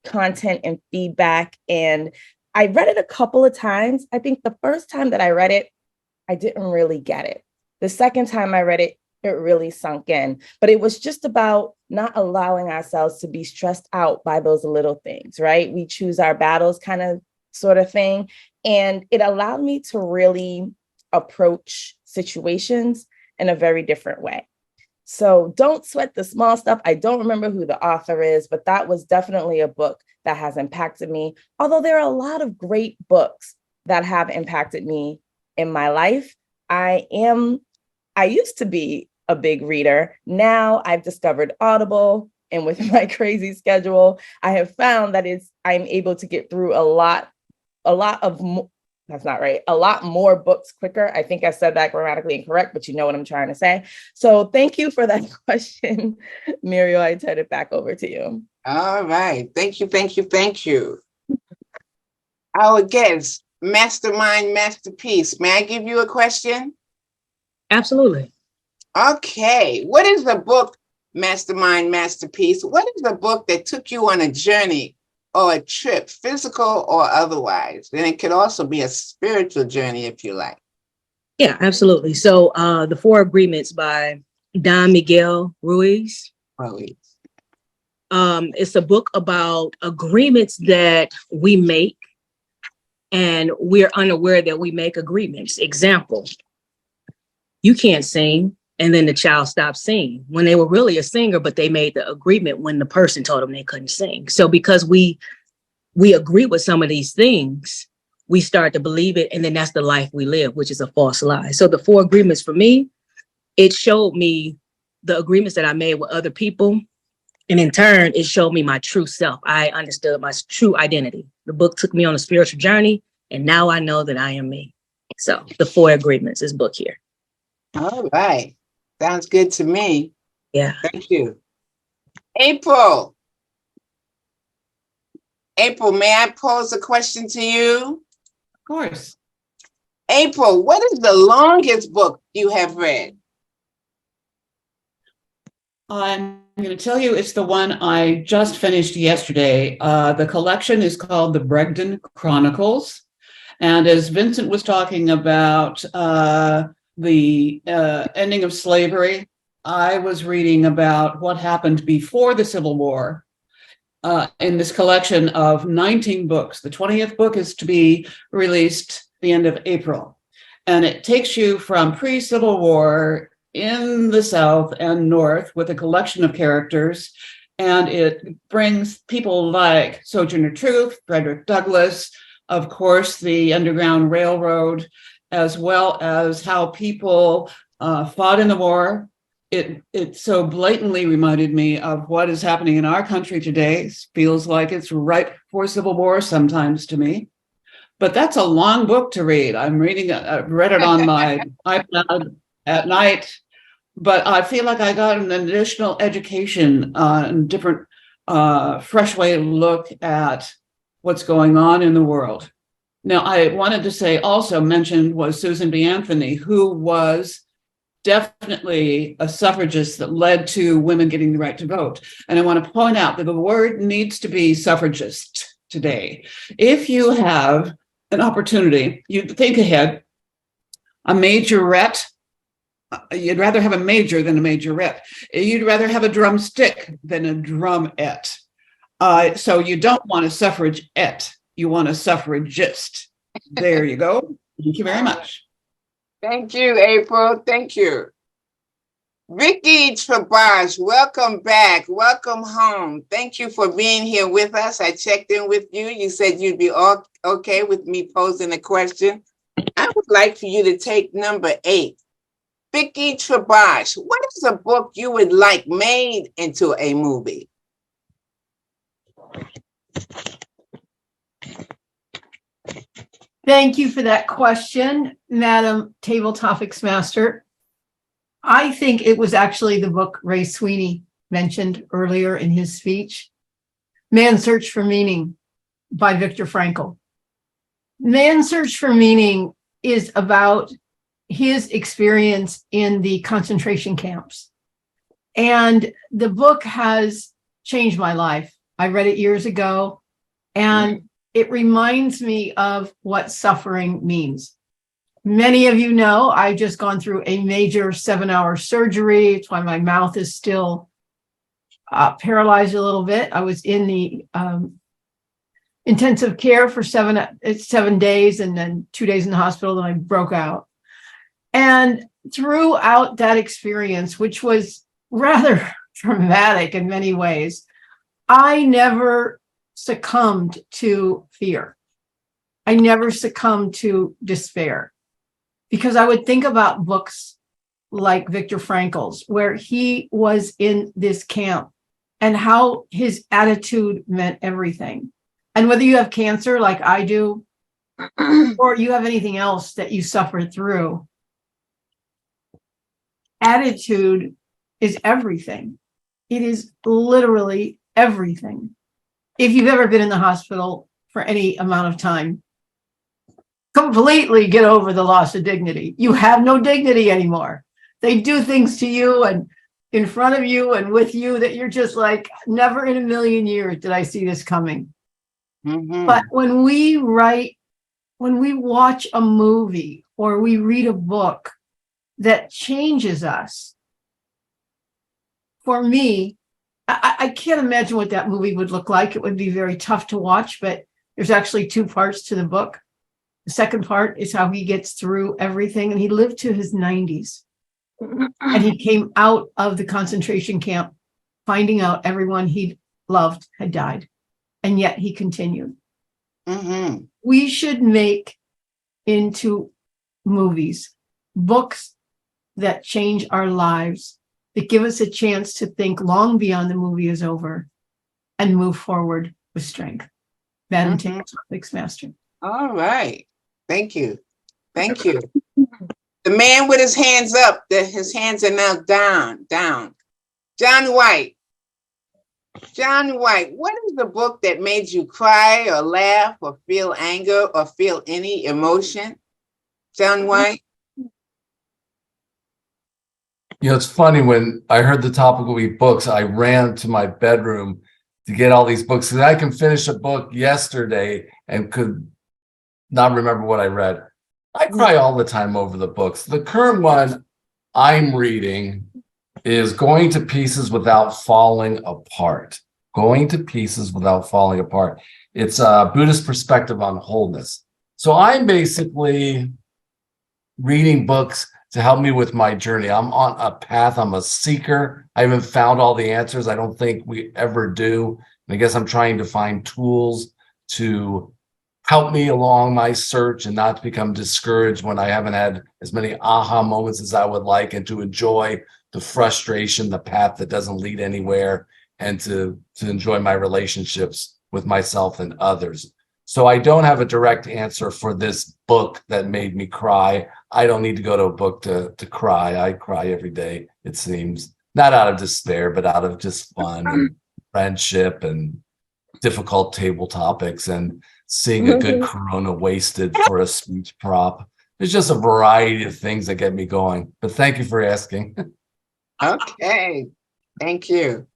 content and feedback. And I read it a couple of times. I think the first time that I read it, I didn't really get it. The second time I read it, it really sunk in. But it was just about not allowing ourselves to be stressed out by those little things, right? We choose our battles kind of sort of thing. And it allowed me to really approach situations in a very different way. So Don't Sweat the Small Stuff. I don't remember who the author is, but that was definitely a book that has impacted me. Although there are a lot of great books that have impacted me in my life. I used to be a big reader. Now I've discovered Audible, and with my crazy schedule, I have found that I'm able to get through a lot more books quicker. I think I said that grammatically incorrect, but you know what I'm trying to say. So thank you for that question, Muriel. I turn it back over to you. All right. Thank you, thank you, thank you. Our guest, Mastermind Masterpiece. May I give you a question? Absolutely. Okay. What is the book, Mastermind Masterpiece? What is the book that took you on a journey or a trip, physical or otherwise? And it could also be a spiritual journey if you like. Yeah, absolutely. So The Four Agreements by Don Miguel Ruiz. It's a book about agreements that we make and we're unaware that we make agreements. Example, you can't sing, and then the child stopped singing when they were really a singer, but they made the agreement when the person told them they couldn't sing. So because we agree with some of these things, we start to believe it, and then that's the life we live, which is a false lie. So the Four Agreements for me, it showed me the agreements that I made with other people, and in turn, it showed me my true self. I understood my true identity. The book took me on a spiritual journey, and now I know that I am me. So the Four Agreements, this book here. All right. Sounds good to me. Yeah. Thank you. April, may I pose a question to you? Of course. April, what is the longest book you have read? I'm going to tell you it's the one I just finished yesterday. The collection is called the Bregden Chronicles. And as Vincent was talking about the ending of slavery, I was reading about what happened before the Civil War in this collection of 19 books. The 20th book is to be released the end of April. And it takes you from pre-Civil War in the South and North with a collection of characters. And it brings people like Sojourner Truth, Frederick Douglass, of course, the Underground Railroad, as well as how people fought in the war it so blatantly reminded me of what is happening in our country today. It feels like it's right before Civil War sometimes to me. But that's a long book to read. I've read it on my iPad at night, but I feel like I got an additional education and different, fresh way to look at what's going on in the world. Now, I wanted to say also mentioned was Susan B. Anthony, who was definitely a suffragist that led to women getting the right to vote. And I want to point out that the word needs to be suffragist today. If you have an opportunity, you think ahead, a majorette, you'd rather have a major than a majorette. You'd rather have a drumstick than a drumette. So you don't want a suffragette, you want a suffragist. There you go. Thank you very much. Thank you, April. Thank you. Vicky Trabaj, welcome back. Welcome home. Thank you for being here with us. I checked in with you. You said you'd be all okay with me posing a question. I would like for you to take number 8. Vicky Trabaj, what is a book you would like made into a movie? Thank you for that question, Madam Table Topics Master. I think it was actually the book Ray Sweeney mentioned earlier in his speech, Man's Search for Meaning by Viktor Frankl. Man's Search for Meaning is about his experience in the concentration camps. And the book has changed my life. I read it years ago, and it reminds me of what suffering means. Many of you know I've just gone through a major 7-hour surgery. It's why my mouth is still paralyzed a little bit. I was in the intensive care for 7 days and then 2 days in the hospital, then I broke out. And throughout that experience, which was rather traumatic in many ways, I never succumbed to fear. I never succumbed to despair, because I would think about books like Viktor Frankl's, where he was in this camp and how his attitude meant everything. And whether you have cancer like I do, or you have anything else that you suffer through, attitude is everything. It is literally everything. If you've ever been in the hospital for any amount of time, completely get over the loss of dignity. You have no dignity anymore. They do things to you and in front of you and with you that you're just like, never in a million years did I see this coming. Mm-hmm. But when we watch a movie or we read a book that changes us, for me, I can't imagine what that movie would look like. It would be very tough to watch, but there's actually 2 parts to the book. The second part is how he gets through everything. And he lived to his 90s. And he came out of the concentration camp, finding out everyone he loved had died. And yet he continued. Mm-hmm. We should make into movies books that change our lives, that give us a chance to think long beyond the movie is over and move forward with strength. Madam Table Topics Master. All right. Thank you. Thank you. The man with his hands up, his hands are now down. John White. John White, what is the book that made you cry or laugh or feel anger or feel any emotion? John White? You know, it's funny, when I heard the topic will be books, I ran to my bedroom to get all these books, because I can finish a book yesterday and could not remember what I read. I cry all the time over the books. The current one I'm reading is Going to Pieces Without Falling Apart. Going to Pieces Without Falling Apart. It's a Buddhist perspective on wholeness. So I'm basically reading books to help me with my journey. I'm on a path. I'm a seeker. I haven't found all the answers. I don't think we ever do. And I guess I'm trying to find tools to help me along my search and not to become discouraged when I haven't had as many aha moments as I would like, and to enjoy the frustration, the path that doesn't lead anywhere, and to enjoy my relationships with myself and others. So I don't have a direct answer for this book that made me cry. I don't need to go to a book to cry. I cry every day, it seems. Not out of despair, but out of just fun and friendship and difficult table topics and seeing a good Corona wasted for a speech prop. There's just a variety of things that get me going. But thank you for asking. Okay, thank you.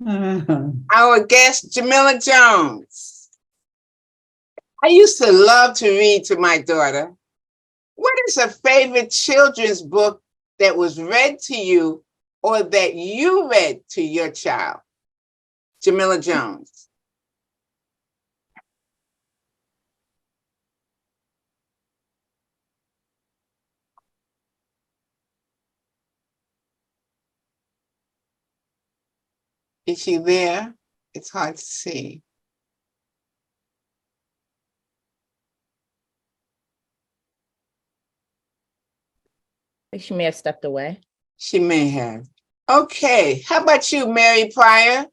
Our guest, Jamila Jones. I used to love to read to my daughter. What is a favorite children's book that was read to you or that you read to your child? Jamila Jones. Is she there? It's hard to see. She may have stepped away. She may have. Okay, how about you, Mary Pryor?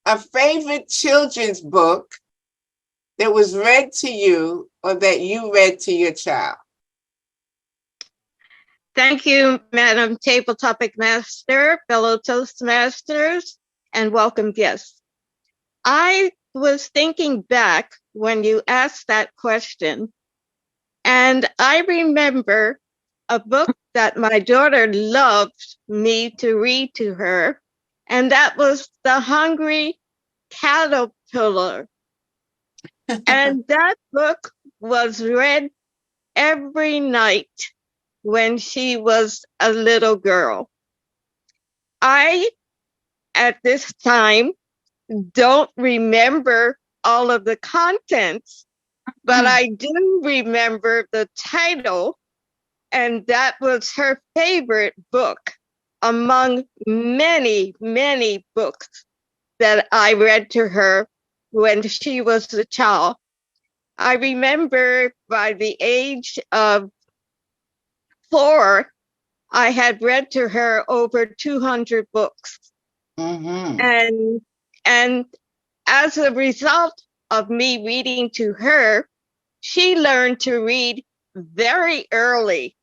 A favorite children's book that was read to you or that you read to your child? Thank you, Madam Table Topic Master, fellow Toastmasters, and welcome guests. I was thinking back when you asked that question, and I remember a book that my daughter loved me to read to her, and that was The Hungry Caterpillar. And that book was read every night when she was a little girl. I, at this time, don't remember all of the contents, but I do remember the title, and that was her favorite book among many, many books that I read to her when she was a child. I remember by the age of 4, I had read to her over 200 books. And as a result of me reading to her, she learned to read very early.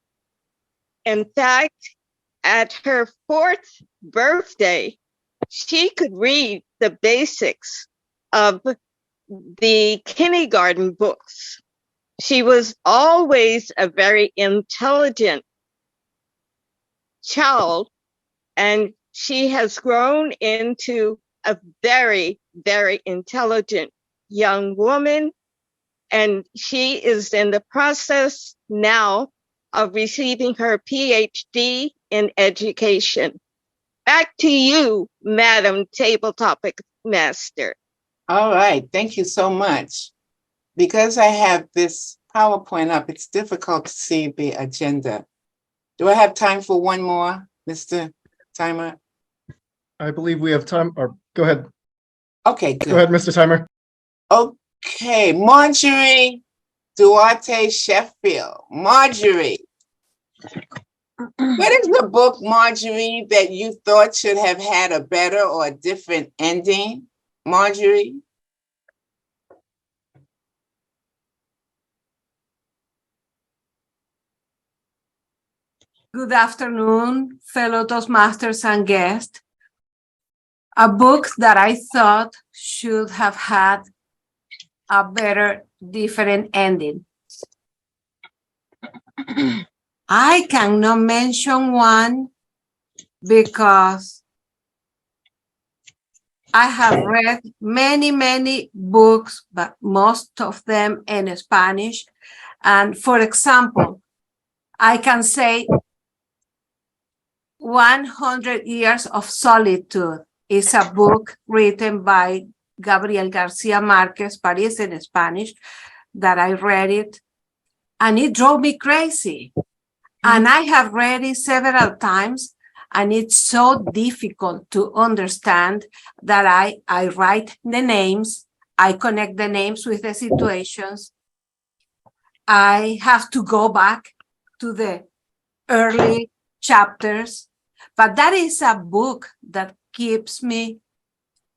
In fact, at her 4th birthday, she could read the basics of the kindergarten books. She was always a very intelligent child, and she has grown into a very, very intelligent young woman, and she is in the process now of receiving her PhD in education. Back to you, Madam Table Topic Master. All right, thank you so much. Because I have this PowerPoint up, it's difficult to see the agenda. Do I have time for one more, Mr. Timer? I believe we have time, or go ahead. Okay, good. Go ahead, Mr. Timer. Okay, Marjorie Duarte Sheffield. Marjorie, what is the book, Marjorie, that you thought should have had a better or a different ending? Marjorie? Good afternoon, fellow Toastmasters and guests. A book that I thought should have had a better, different ending. I cannot mention one because I have read many, many books, but most of them in Spanish. And for example, I can say 100 Years of Solitude is a book written by Gabriel Garcia Marquez, but it's in Spanish, that I read it, and it drove me crazy. And I have read it several times, and it's so difficult to understand that I write the names, I connect the names with the situations. I have to go back to the early chapters, but that is a book that keeps me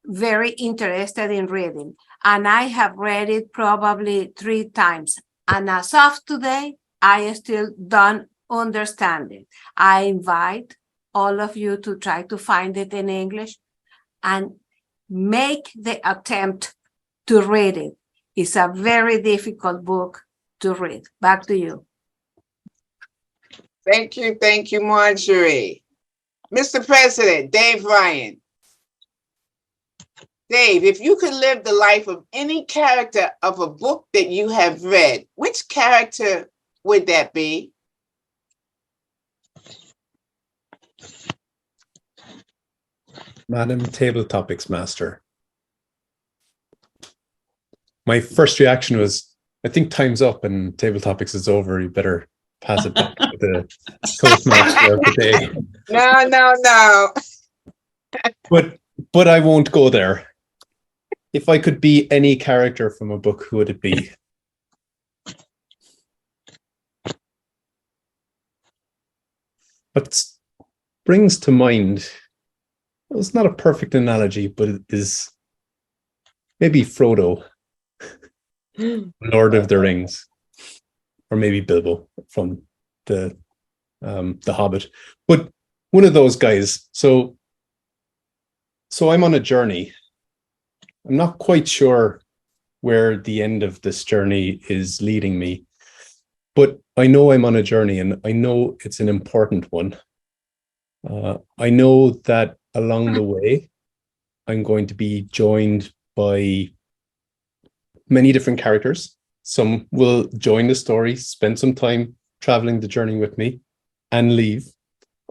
very interested in reading. And I have read it probably 3 times. And as of today, I still don't understand it. I invite all of you to try to find it in English and make the attempt to read it. It's a very difficult book to read. Back to you. Thank you, Marjorie. Mr. President, Dave Ryan. Dave, if you could live the life of any character of a book that you have read, which character would that be? Madam Table Topics Master. My first reaction was, I think time's up and Table Topics is over. You better pass it back to the Toastmaster of the day. No. But I won't go there. If I could be any character from a book, who would it be? What brings to mind, well, it's not a perfect analogy, but it is maybe Frodo, Lord of the Rings, or maybe Bilbo from the Hobbit. But one of those guys. So I'm on a journey. I'm not quite sure where the end of this journey is leading me, but I know I'm on a journey and I know it's an important one. I know that along the way, I'm going to be joined by many different characters. Some will join the story, spend some time traveling the journey with me and leave.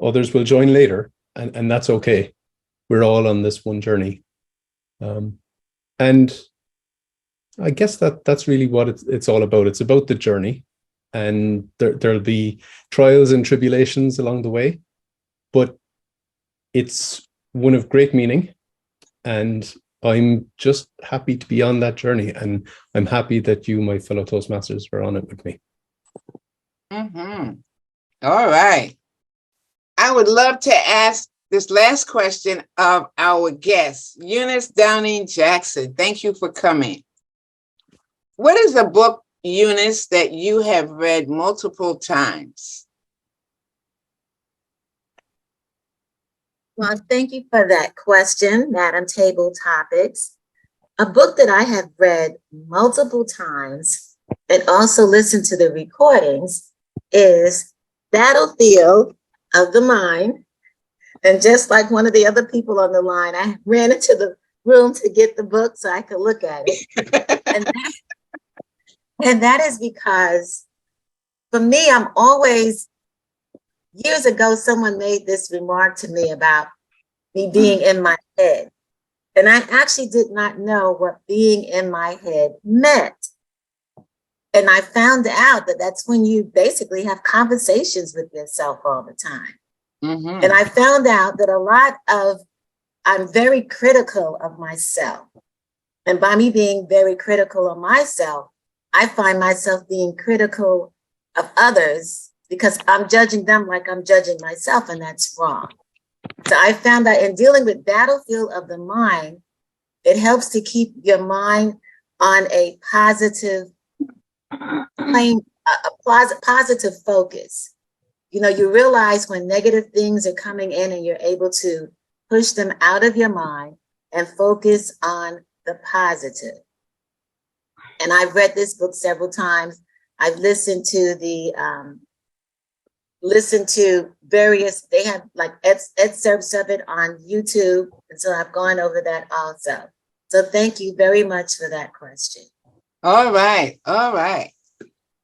Others will join later, and that's okay. We're all on this one journey. And I guess that's really what it's all about. It's about the journey, and there'll be trials and tribulations along the way, but it's one of great meaning, and I'm just happy to be on that journey, and I'm happy that you, my fellow Toastmasters, are on it with me. All right. I would love to ask this last question of our guest, Eunice Downing Jackson. Thank you for coming. What is a book, Eunice, that you have read multiple times? Well, thank you for that question, Madam Table Topics. A book that I have read multiple times and also listened to the recordings is Battlefield of the Mind. And just like one of the other people on the line, I ran into the room to get the book so I could look at it. and that is because for me, I'm always, years ago, someone made this remark to me about me being in my head. And I actually did not know what being in my head meant. And I found out that that's when you basically have conversations with yourself all the time. And I found out that I'm very critical of myself. And by me being very critical of myself, I find myself being critical of others because I'm judging them like I'm judging myself, and that's wrong. So I found that in dealing with Battlefield of the Mind, it helps to keep your mind on a positive plane, a positive focus. You know, you realize when negative things are coming in and you're able to push them out of your mind and focus on the positive. And I've read this book several times. I've listened to various, they have like excerpts of it on YouTube. And so I've gone over that also. So thank you very much for that question. All right.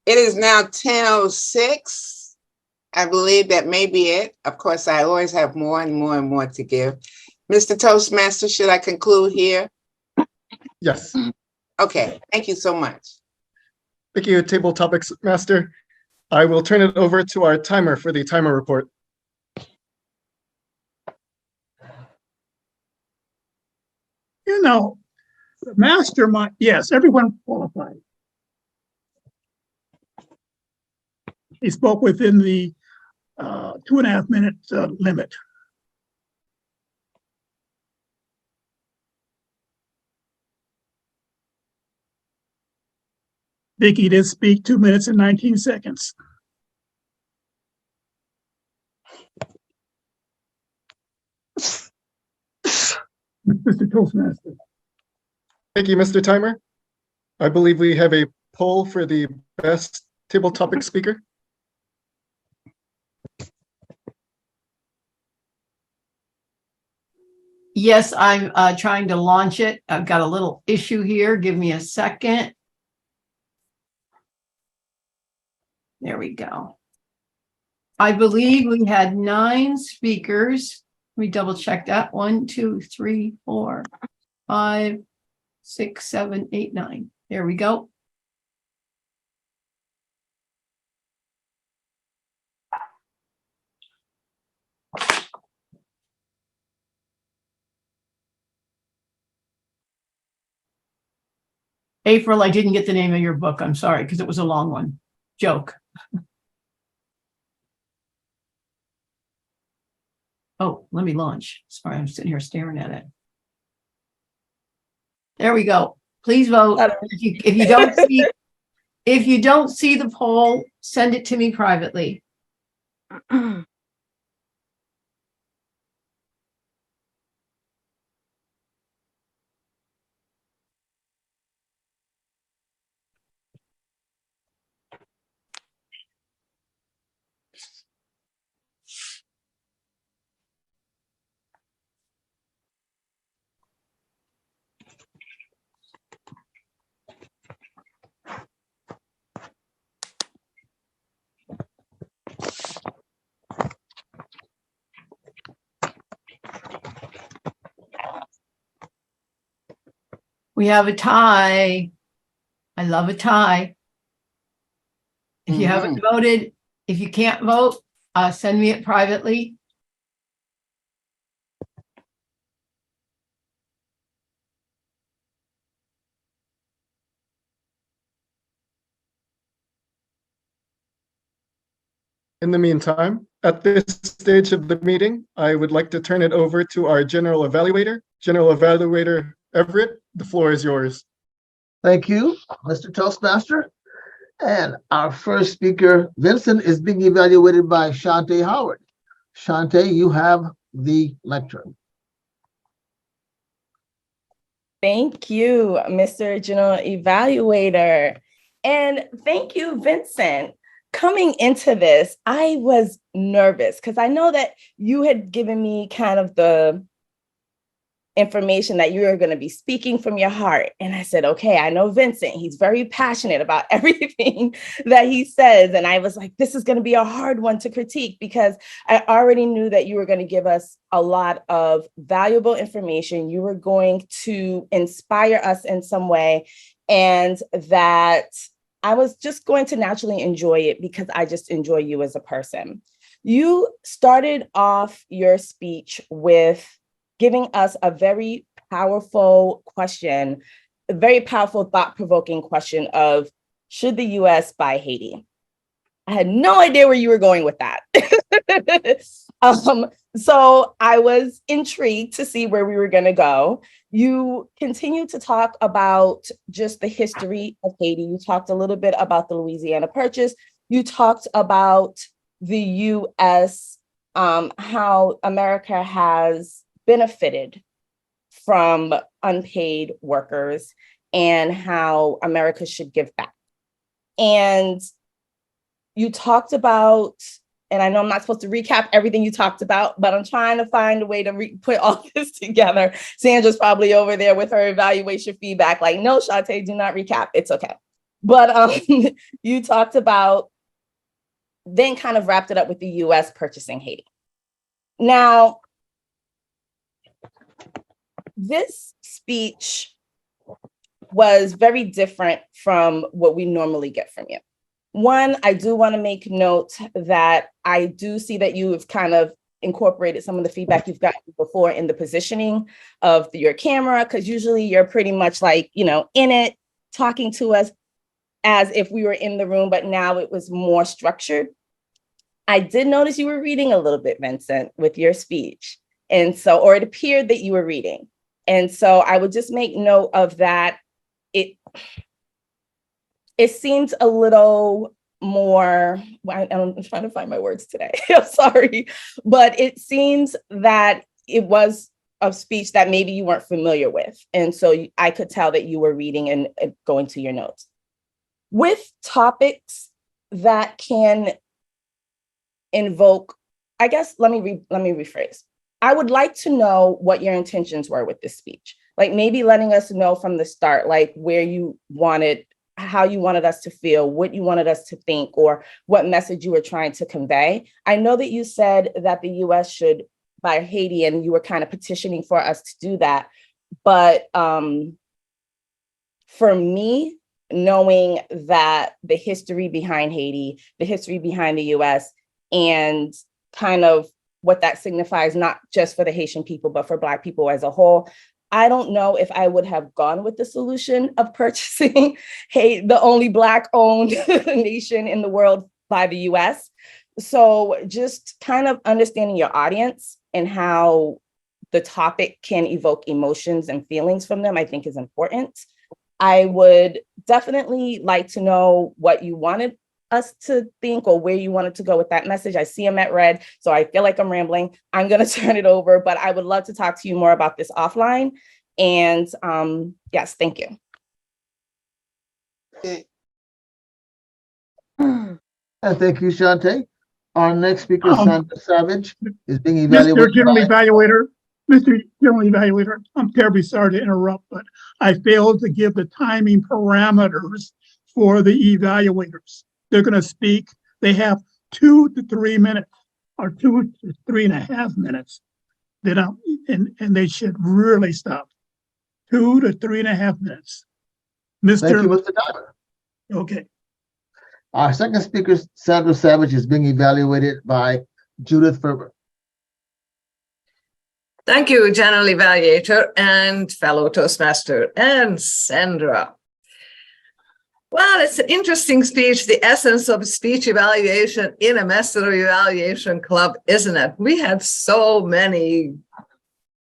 It is now 10:06. I believe that may be it. Of course, I always have more and more and more to give. Mr. Toastmaster, should I conclude here? Yes. Okay, thank you so much. Thank you, Table Topics Master. I will turn it over to our timer for the timer report. You know, the mastermind, yes, everyone qualified. He spoke within the 2.5 minute limit. Vicki did speak 2 minutes and 19 seconds. Mr. Toastmaster. Thank you, Mr. Timer. I believe we have a poll for the best table topic speaker. Yes, I'm trying to launch it. I've got a little issue here. Give me a second. There we go. I believe we had 9 speakers. Let me double check that. 1, 2, 3, 4, 5, 6, 7, 8, 9. There we go. April, I didn't get the name of your book. I'm sorry, because it was a long one. Joke. Oh, let me launch. Sorry, I'm sitting here staring at it. There we go. Please vote. If you don't see the poll, send it to me privately. We have a tie. I love a tie. If you haven't voted, if you can't vote, send me it privately. In the meantime, at this stage of the meeting, I would like to turn it over to our General Evaluator. General Evaluator Everett, the floor is yours. Thank you, Mr. Toastmaster. And our first speaker, Vincent, is being evaluated by Shante Howard. Shante, you have the lectern. Thank you, Mr. General Evaluator. And thank you, Vincent. Coming into this, I was nervous because I know that you had given me kind of the information that you were going to be speaking from your heart. And I said, okay, I know Vincent. He's very passionate about everything that he says. And I was like, this is going to be a hard one to critique because I already knew that you were going to give us a lot of valuable information. You were going to inspire us in some way, and that I was just going to naturally enjoy it because I just enjoy you as a person. You started off your speech with giving us a very powerful question, a very powerful thought-provoking question of, should the US buy Haiti? I had no idea where you were going with that. So I was intrigued to see where we were going to go. You continued to talk about just the history of Haiti. You talked a little bit about the Louisiana Purchase. You talked about the US, how America has benefited from unpaid workers and how America should give back. And you talked about, and I know I'm not supposed to recap everything you talked about, but I'm trying to find a way to put all this together. Sandra's probably over there with her evaluation feedback, like, no, Shante, do not recap. It's okay. But you talked about, then kind of wrapped it up with the US purchasing Haiti. Now, this speech was very different from what we normally get from you. One, I do want to make note that I do see that you have kind of incorporated some of the feedback you've gotten before in the positioning of your camera, because usually you're pretty much like, you know, in it, talking to us as if we were in the room, but now it was more structured. I did notice you were reading a little bit, Vincent, with your speech. And so, or it appeared that you were reading. And so I would just make note of that. It seems a little more, I'm trying to find my words today. I'm sorry, but it seems that it was a speech that maybe you weren't familiar with. And so I could tell that you were reading and going to your notes. With topics that can invoke, I guess, let me rephrase. I would like to know what your intentions were with this speech. Like maybe letting us know from the start, like where you wanted, how you wanted us to feel, what you wanted us to think, or what message you were trying to convey. I know that you said that the US should buy Haiti and you were kind of petitioning for us to do that. But for me, knowing that the history behind Haiti, the history behind the US, and kind of what that signifies, not just for the Haitian people, but for Black people as a whole, I don't know if I would have gone with the solution of purchasing the only Black-owned nation in the world by the US. So just kind of understanding your audience and how the topic can evoke emotions and feelings from them, I think is important. I would definitely like to know what you wanted us to think or where you wanted to go with that message. I see I'm at red, so I feel like I'm rambling. I'm going to turn it over, but I would love to talk to you more about this offline. And yes, thank you. Okay. And thank you, Shante. Our next speaker, Sandra Savage, is being evaluated. Mr. General Evaluator, I'm terribly sorry to interrupt, but I failed to give the timing parameters for the evaluators. They're going to speak. They have 2 to 3 minutes or 2 to 3.5 minutes. They don't, and they should really stop. 2 to 3.5 minutes. Thank you, Mr. Diamond. Okay. Our second speaker, Sandra Savage, is being evaluated by Judith Ferber. Thank you, General Evaluator and fellow Toastmaster and Sandra. Well, it's an interesting speech, the essence of speech evaluation in a master evaluation club, isn't it? We had so many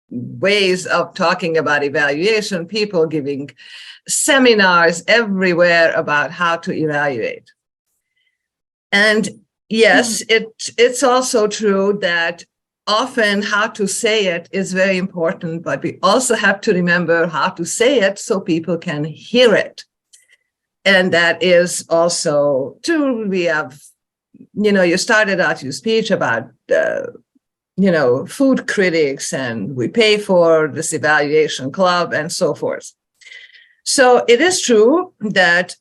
ways of talking about evaluation, people giving seminars everywhere about how to evaluate. And yes, it's also true that often how to say it is very important, but we also have to remember how to say it so people can hear it. And that is also true. We have, you started out your speech about, food critics, and we pay for this evaluation club and so forth. So it is true that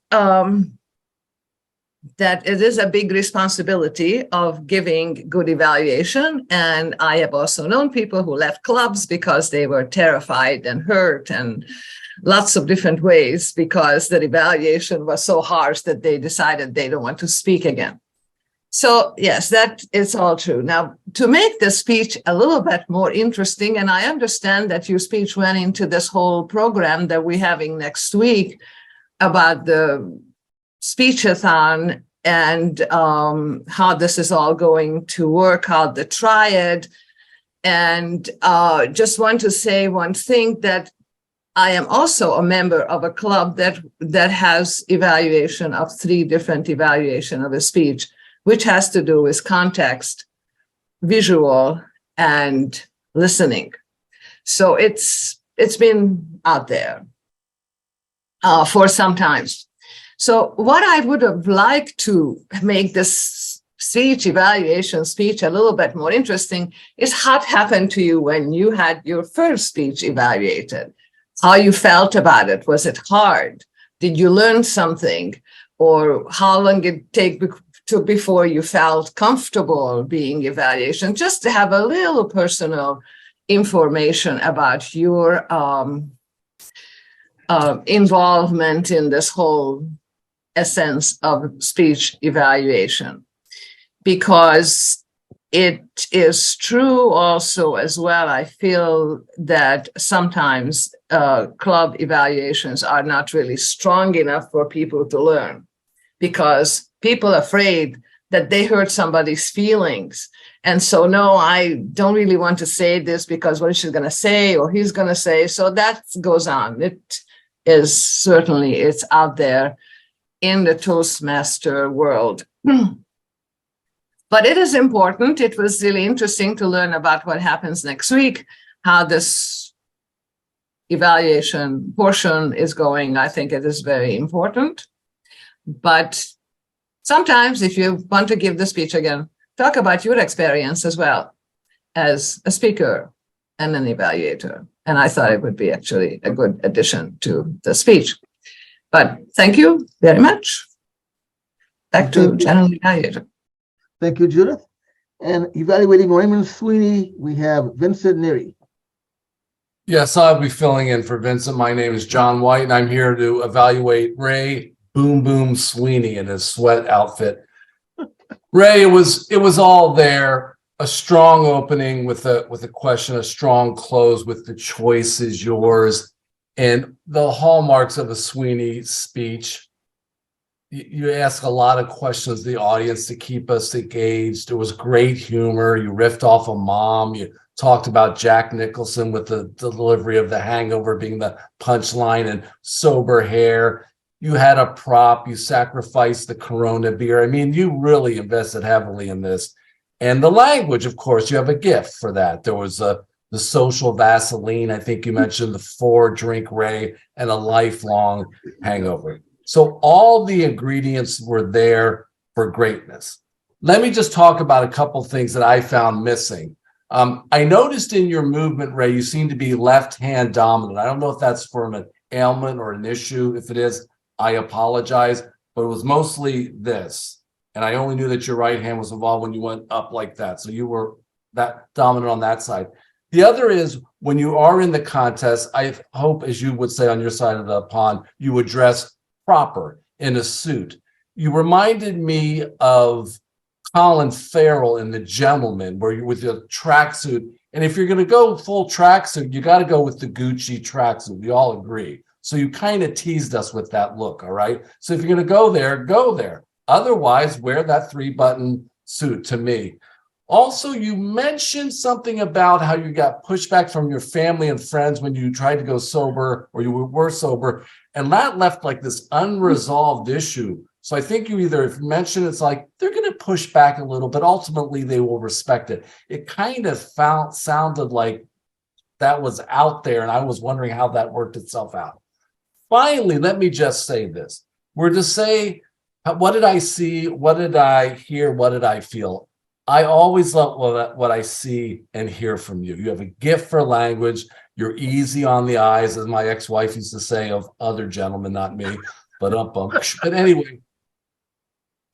that it is a big responsibility of giving good evaluation. And I have also known people who left clubs because they were terrified and hurt and lots of different ways because the evaluation was so harsh that they decided they don't want to speak again. So yes, that is all true. Now, to make the speech a little bit more interesting, and I understand that your speech went into this whole program that we're having next week about the speechathon and how this is all going to work, how the triad. And just want to say one thing, that I am also a member of a club that has evaluation of 3 different evaluation of a speech, which has to do with context, visual, and listening. So it's been out there for some time. So what I would have liked to make this speech evaluation speech a little bit more interesting is what happened to you when you had your first speech evaluated, how you felt about it. Was it hard? Did you learn something? Or how long did it take before you felt comfortable being evaluated? Just to have a little personal information about your involvement in this whole essence of speech evaluation, because it is true also as well. I feel that sometimes club evaluations are not really strong enough for people to learn, because people are afraid that they hurt somebody's feelings. And so, no, I don't really want to say this because what is she going to say or he's going to say. So that goes on. It is certainly, it's out there in the Toastmaster world. But it is important. It was really interesting to learn about what happens next week, how this evaluation portion is going. I think it is very important. But sometimes if you want to give the speech again, talk about your experience as well as a speaker and an evaluator. And I thought it would be actually a good addition to the speech. But thank you very much. Back to General Evaluator. Thank you, Judith. And evaluating Raymond Sweeney, we have Vincent Neary. Yes, I'll be filling in for Vincent. My name is John White, and I'm here to evaluate Ray Boom Boom Sweeney in his sweat outfit. Ray, it was all there. A strong opening with a question, a strong close with the choice is yours, and the hallmarks of a Sweeney speech. You ask a lot of questions to the audience to keep us engaged. There was great humor. You riffed off of Mom. You talked about Jack Nicholson with the delivery of The Hangover being the punchline and sober hair. You had a prop. You sacrificed the Corona beer. I mean, you really invested heavily in this. And the language, of course, you have a gift for that. There was the social Vaseline. I think you mentioned the 4-drink Ray and a lifelong hangover. So all the ingredients were there for greatness. Let me just talk about a couple things that I found missing. I noticed in your movement, Ray, you seem to be left-hand dominant. I don't know if that's from an ailment or an issue. If it is, I apologize, but it was mostly this. And I only knew that your right hand was involved when you went up like that. So you were that dominant on that side. The other is when you are in the contest, I hope, as you would say on your side of the pond, you address proper in a suit. You reminded me of Colin Farrell in The Gentleman, where you're with your tracksuit. And if you're going to go full tracksuit, you got to go with the Gucci tracksuit. We all agree. So you kind of teased us with that look. All right. So if you're going to go there, go there. Otherwise, wear that 3-button suit to me. Also, you mentioned something about how you got pushback from your family and friends when you tried to go sober or you were sober. And that left like this unresolved issue. So I think you either mentioned it's like they're going to push back a little, but ultimately they will respect it. It kind of sounded like that was out there, and I was wondering how that worked itself out. Finally, let me just say this. We're to say, what did I see? What did I hear? What did I feel? I always love what I see and hear from you. You have a gift for language. You're easy on the eyes, as my ex-wife used to say of other gentlemen, not me, but anyway.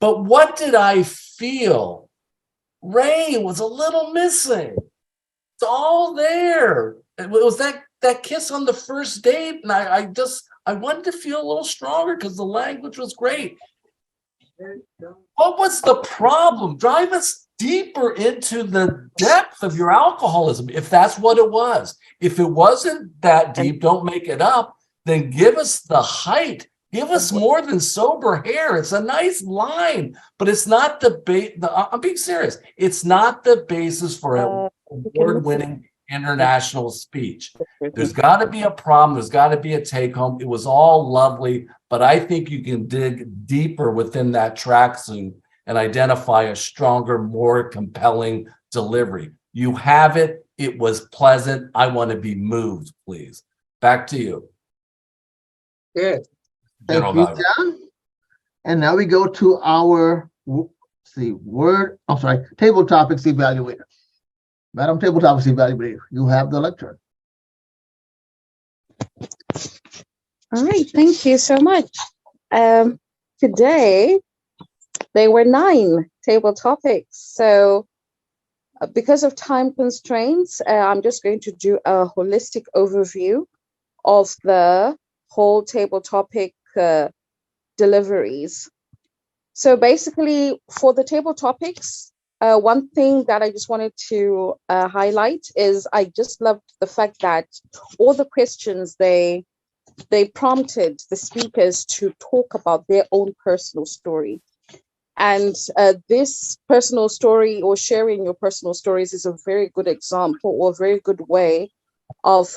But what did I feel? Ray was a little missing. It's all there. It was that kiss on the first date, and I wanted to feel a little stronger because the language was great. What was the problem? Drive us deeper into the depth of your alcoholism, if that's what it was. If it wasn't that deep, don't make it up, then give us the height. Give us more than sober hair. It's a nice line, but it's not I'm being serious. It's not the basis for an award-winning international speech. There's got to be a problem. There's got to be a take-home. It was all lovely, but I think you can dig deeper within that tracksuit and identify a stronger, more compelling delivery. You have it. It was pleasant. I want to be moved, please. Back to you. Good. Thank you, John. And now we go to our table topics evaluator. Madam Table Topics Evaluator, you have the lecture. All right, thank you so much. Today, there were 9 table topics. So because of time constraints, I'm just going to do a holistic overview of the whole table topic deliveries. So basically, for the table topics, one thing that I just wanted to highlight is I just loved the fact that all the questions, they prompted the speakers to talk about their own personal story. And this personal story or sharing your personal stories is a very good example or a very good way of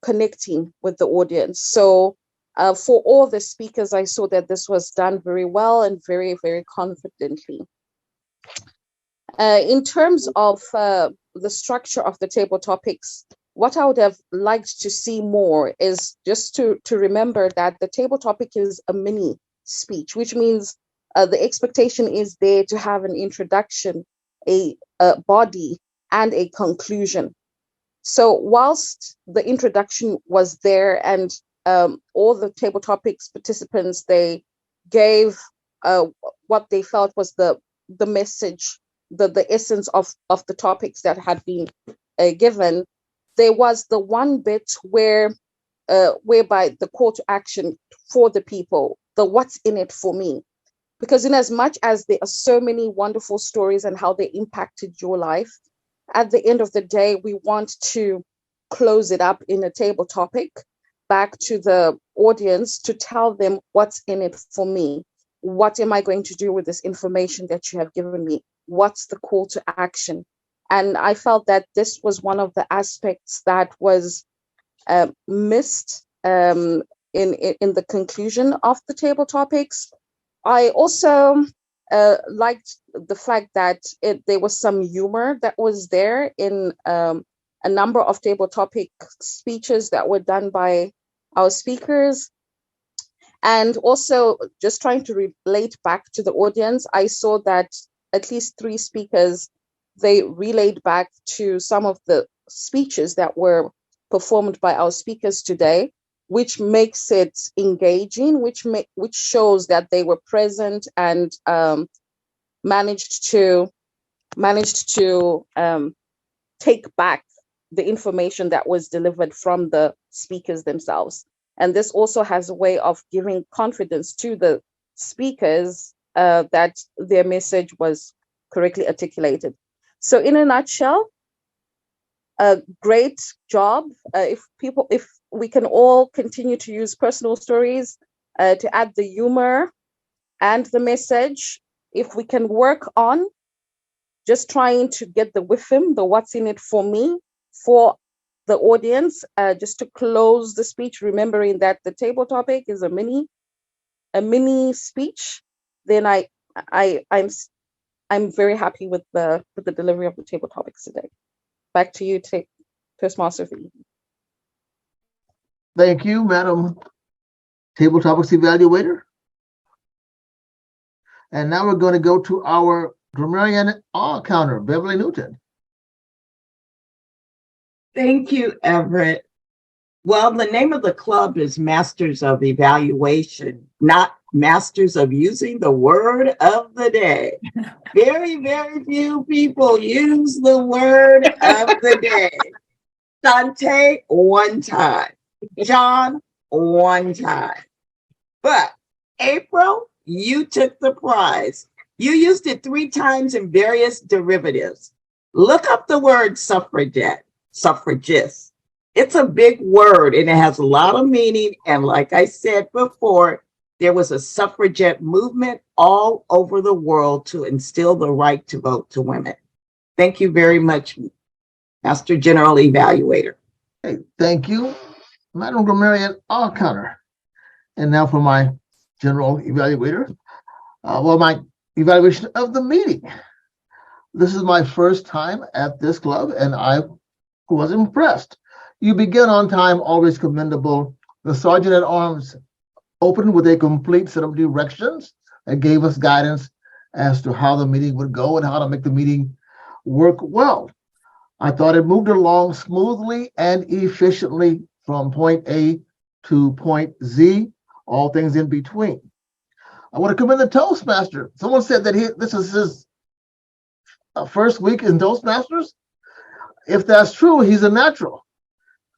connecting with the audience. So for all the speakers, I saw that this was done very well and very, very confidently. In terms of the structure of the table topics, what I would have liked to see more is just to remember that the table topic is a mini speech, which means the expectation is there to have an introduction, a body, and a conclusion. So whilst the introduction was there and all the table topics participants, they gave what they felt was the message, the essence of the topics that had been given, there was the one bit where whereby the call to action for the people, the what's in it for me. Because in as much as there are so many wonderful stories and how they impacted your life, at the end of the day, we want to close it up in a table topic back to the audience to tell them what's in it for me. What am I going to do with this information that you have given me? What's the call to action? And I felt that this was one of the aspects that was missed in the conclusion of the table topics. I also liked the fact that there was some humor that was there in a number of table topic speeches that were done by our speakers. And also just trying to relate back to the audience, I saw that at least 3 speakers, they relayed back to some of the speeches that were performed by our speakers today, which makes it engaging, which shows that they were present and managed to take back the information that was delivered from the speakers themselves. And this also has a way of giving confidence to the speakers that their message was correctly articulated. So in a nutshell, a great job. If we can all continue to use personal stories to add the humor and the message, if we can work on just trying to get the WIFM, the what's in it for me, for the audience, just to close the speech, remembering that the table topic is a mini speech, then I'm very happy with the delivery of the table topics today. Back to you, Toastmaster. Thank you, Madam Table Topics Evaluator. And now we're going to go to our grammarian counter, Beverly Newton. Thank you, Everett. Well, the name of the club is Masters of Evaluation, not Masters of Using the Word of the Day. Very, very few people use the word of the day. Dante, 1 time. John, 1 time. But April, you took the prize. You used it 3 times in various derivatives. Look up the word suffragette, suffragist. It's a big word and it has a lot of meaning. And like I said before, there was a suffragette movement all over the world to instill the right to vote to women. Thank you very much, Master General Evaluator. Hey, thank you, Madam Grammarian Counter. And now for my General Evaluator. My evaluation of the meeting. This is my first time at this club and I was impressed. You begin on time, always commendable. The Sergeant at Arms opened with a complete set of directions and gave us guidance as to how the meeting would go and how to make the meeting work well. I thought it moved along smoothly and efficiently from point A to point Z, all things in between. I want to commend the Toastmaster. Someone said that this is his first week in Toastmasters. If that's true, he's a natural.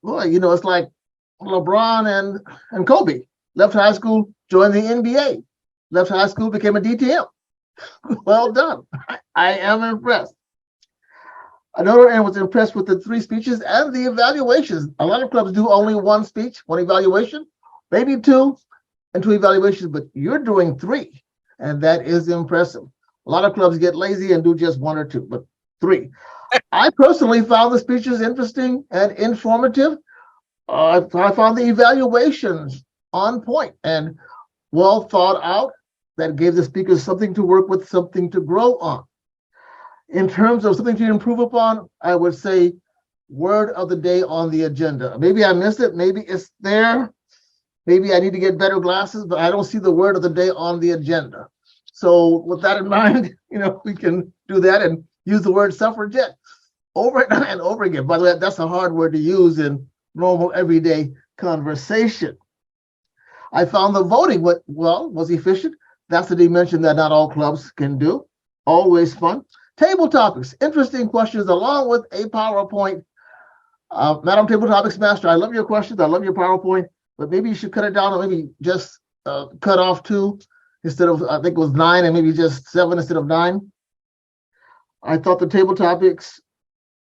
Boy, it's like LeBron and Kobe. Left high school, joined the NBA. Left high school, became a DTM. Well done. I am impressed. Another and was impressed with the 3 speeches and the evaluations. A lot of clubs do only 1 speech, 1 evaluation, maybe 2 and 2 evaluations, but you're doing 3, and that is impressive. A lot of clubs get lazy and do just one or two, but 3. I personally found the speeches interesting and informative. I found the evaluations on point and well thought out. That gave the speakers something to work with, something to grow on. In terms of something to improve upon, I would say word of the day on the agenda. Maybe I missed it. Maybe it's there. Maybe I need to get better glasses, but I don't see the word of the day on the agenda. So with that in mind, we can do that and use the word suffragette over and over again. By the way, that's a hard word to use in normal everyday conversation. I found the voting was efficient. That's a dimension that not all clubs can do. Always fun. Table topics, interesting questions along with a PowerPoint. Madam Table Topics Master, I love your questions. I love your PowerPoint, but maybe you should cut it down or maybe just cut off 2 instead of, I think it was 9 and maybe just 7 instead of 9. I thought the table topics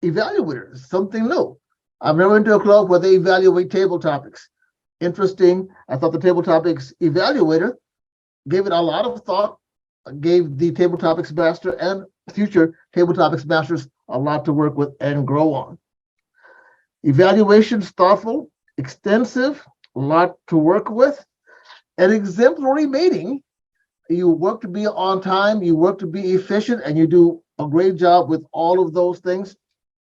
evaluators, something new. I've never been to a club where they evaluate table topics. Interesting. I thought the table topics evaluator gave it a lot of thought, gave the table topics master and future table topics masters a lot to work with and grow on. Evaluations thoughtful, extensive, a lot to work with. An exemplary meeting. You work to be on time, you work to be efficient, and you do a great job with all of those things.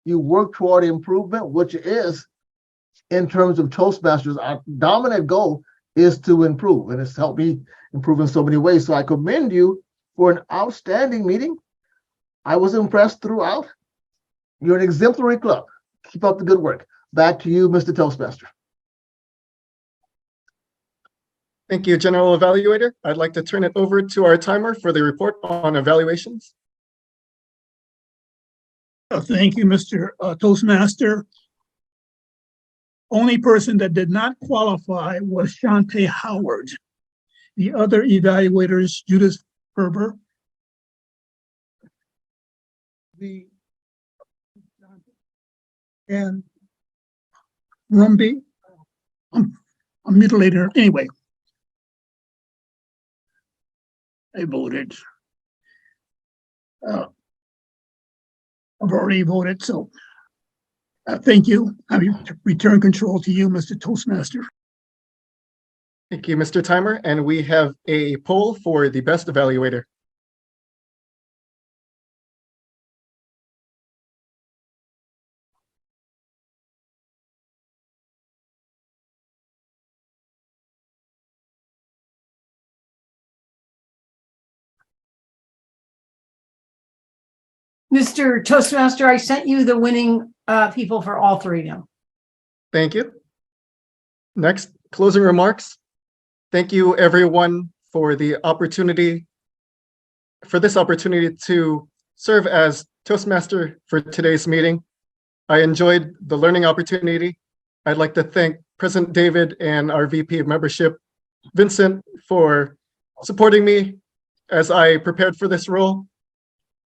You work toward improvement, which is, in terms of Toastmasters, our dominant goal is to improve, and it's helped me improve in so many ways. So I commend you for an outstanding meeting. I was impressed throughout. You're an exemplary club. Keep up the good work. Back to you, Mr. Toastmaster. Thank you, General Evaluator. I'd like to turn it over to our timer for the report on evaluations. Thank you, Mr. Toastmaster. Only person that did not qualify was Shantae Howard. The other evaluators, Judith Ferber, and Rumby. I'm mutilated. Anyway, I voted. I've already voted, so thank you. I return control to you, Mr. Toastmaster. Thank you, Mr. Timer. And we have a poll for the best evaluator. Mr. Toastmaster, I sent you the winning people for all 3 now. Thank you. Next, closing remarks. Thank you, everyone, for this opportunity to serve as Toastmaster for today's meeting. I enjoyed the learning opportunity. I'd like to thank President David and our VP of Membership, Vincent, for supporting me as I prepared for this role.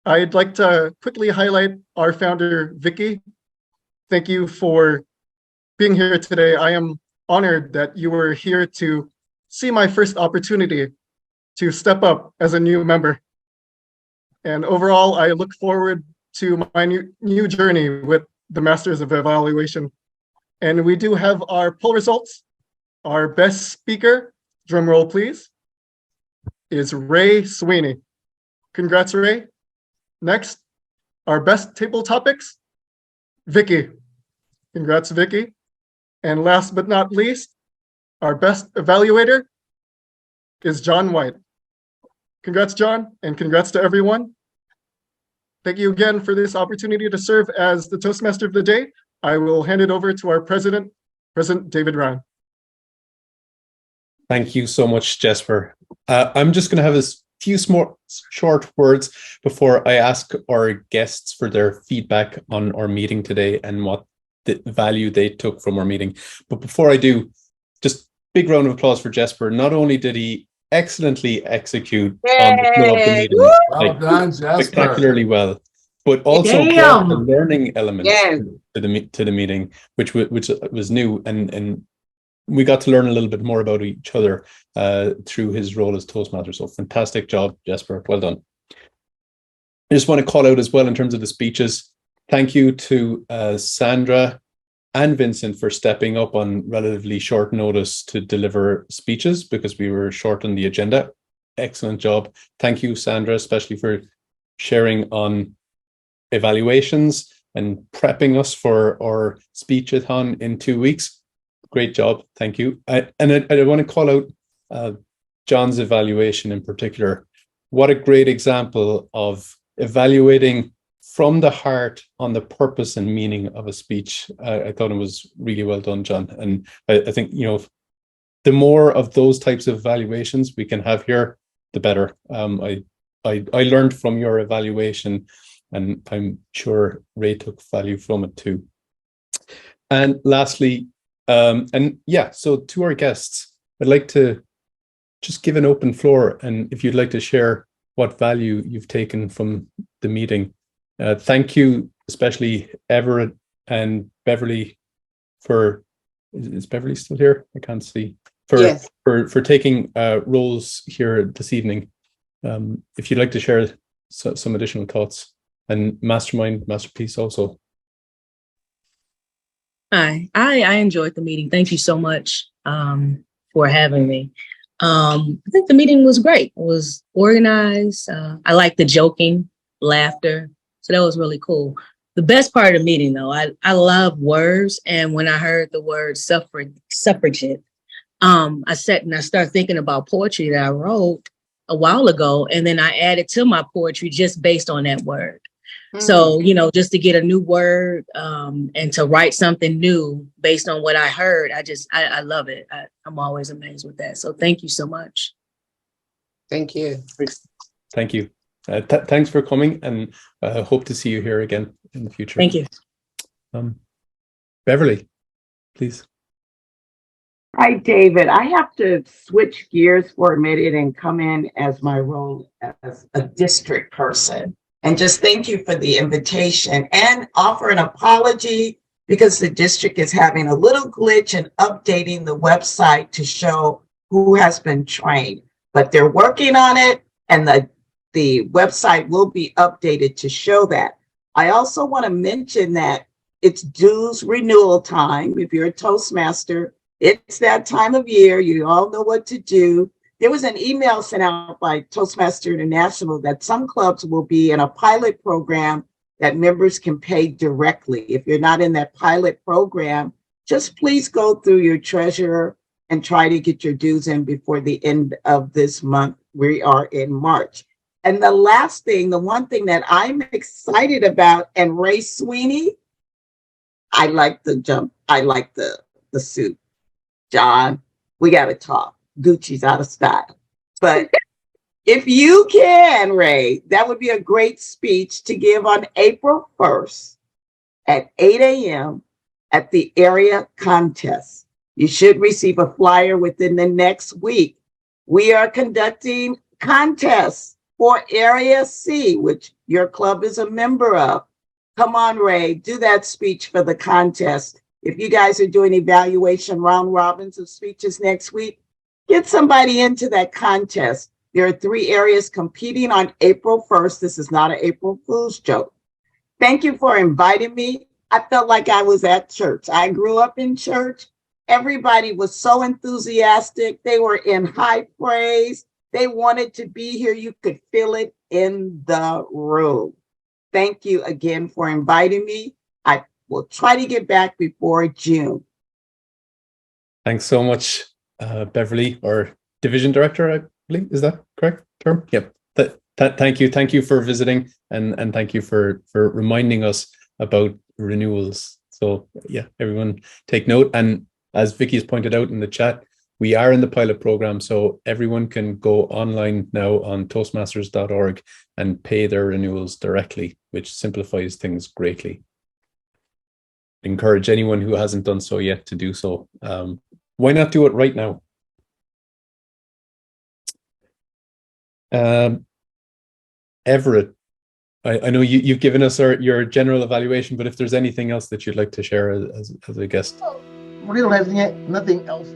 I'd like to quickly highlight our founder, Vicky. Thank you for being here today. I am honored that you were here to see my first opportunity to step up as a new member. And overall, I look forward to my new journey with the Masters of Evaluation. And we do have our poll results. Our best speaker, drum roll please, is Ray Sweeney. Congrats, Ray. Next, our best table topics, Vicky. Congrats, Vicky. And last but not least, our best evaluator is John White. Congrats, John, and congrats to everyone. Thank you again for this opportunity to serve as the Toastmaster of the day. I will hand it over to our President David Ryan. Thank you so much, Jessper. I'm just going to have a few more short words before I ask our guests for their feedback on our meeting today and what the value they took from our meeting. But before I do, just big round of applause for Jessper. Not only did he excellently execute on the flow of the meeting, Well done, Jessper. spectacularly well, but also brought the learning elements to the meeting, which was new, and we got to learn a little bit more about each other through his role as Toastmaster. So fantastic job, Jessper. Well done. just want to call out as well in terms of the speeches. Thank you to Sandra and Vincent for stepping up on relatively short notice to deliver speeches because we were short on the agenda. Excellent job. Thank you, Sandra, especially for sharing on evaluations and prepping us for our speechathon in 2 weeks. Great job. Thank you. I want to call out John's evaluation in particular. What a great example of evaluating from the heart on the purpose and meaning of a speech. I thought it was really well done, John. And I think, you know, the more of those types of evaluations we can have here, the better. I learned from your evaluation, and I'm sure Ray took value from it too. And lastly, so to our guests, I'd like to just give an open floor, and if you'd like to share what value you've taken from the meeting. Thank you, especially Everett and Beverly, for, is Beverly still here? I can't see. Yes. For taking roles here this evening. If you'd like to share some additional thoughts, and Masterpiece also. Hi, I enjoyed the meeting. Thank you so much for having me. I think the meeting was great. It was organized. I liked the joking, laughter. So that was really cool. The best part of the meeting, though, I love words. And when I heard the word suffragette, I sat and I started thinking about poetry that I wrote a while ago. And then I added to my poetry just based on that word. So, you know, just to get a new word and to write something new based on what I heard, I love it. I'm always amazed with that. So thank you so much. Thank you. Thank you. Thanks for coming, and hope to see you here again in the future. Thank you. Beverly, please. Hi, David. I have to switch gears for a minute and come in as my role as a district person. And just thank you for the invitation and offer an apology because the district is having a little glitch in updating the website to show who has been trained. But they're working on it, and the website will be updated to show that. I also want to mention that it's dues renewal time. If you're a Toastmaster, it's that time of year. You all know what to do. There was an email sent out by Toastmaster International that some clubs will be in a pilot program that members can pay directly. If you're not in that pilot program, just please go through your treasurer and try to get your dues in before the end of this month. We are in March. And the last thing, the one thing that I'm excited about, and Ray Sweeney, I like the jump. I like the suit. John, we got to talk. Gucci's out of style. But if you can, Ray, that would be a great speech to give on April 1st at 8 a.m. at the area contest. You should receive a flyer within the next week. We are conducting contests for Area C, which your club is a member of. Come on, Ray, do that speech for the contest. If you guys are doing evaluation round robins of speeches next week, get somebody into that contest. There are 3 areas competing on April 1st. This is not an April Fool's joke. Thank you for inviting me. I felt like I was at church. I grew up in church. Everybody was so enthusiastic. They were in high praise. They wanted to be here. You could feel it in the room. Thank you again for inviting me. I will try to get back before June. Thanks so much, Beverly, or Division Director, I believe. Is that correct term? Yep. Thank you. Thank you for visiting, and thank you for reminding us about renewals. So yeah, everyone take note. And as Vicky has pointed out in the chat, we are in the pilot program, so everyone can go online now on toastmasters.org and pay their renewals directly, which simplifies things greatly. Encourage anyone who hasn't done so yet to do so. Why not do it right now? Everett, I know you've given us your general evaluation, but if there's anything else that you'd like to share as a guest. We don't have nothing else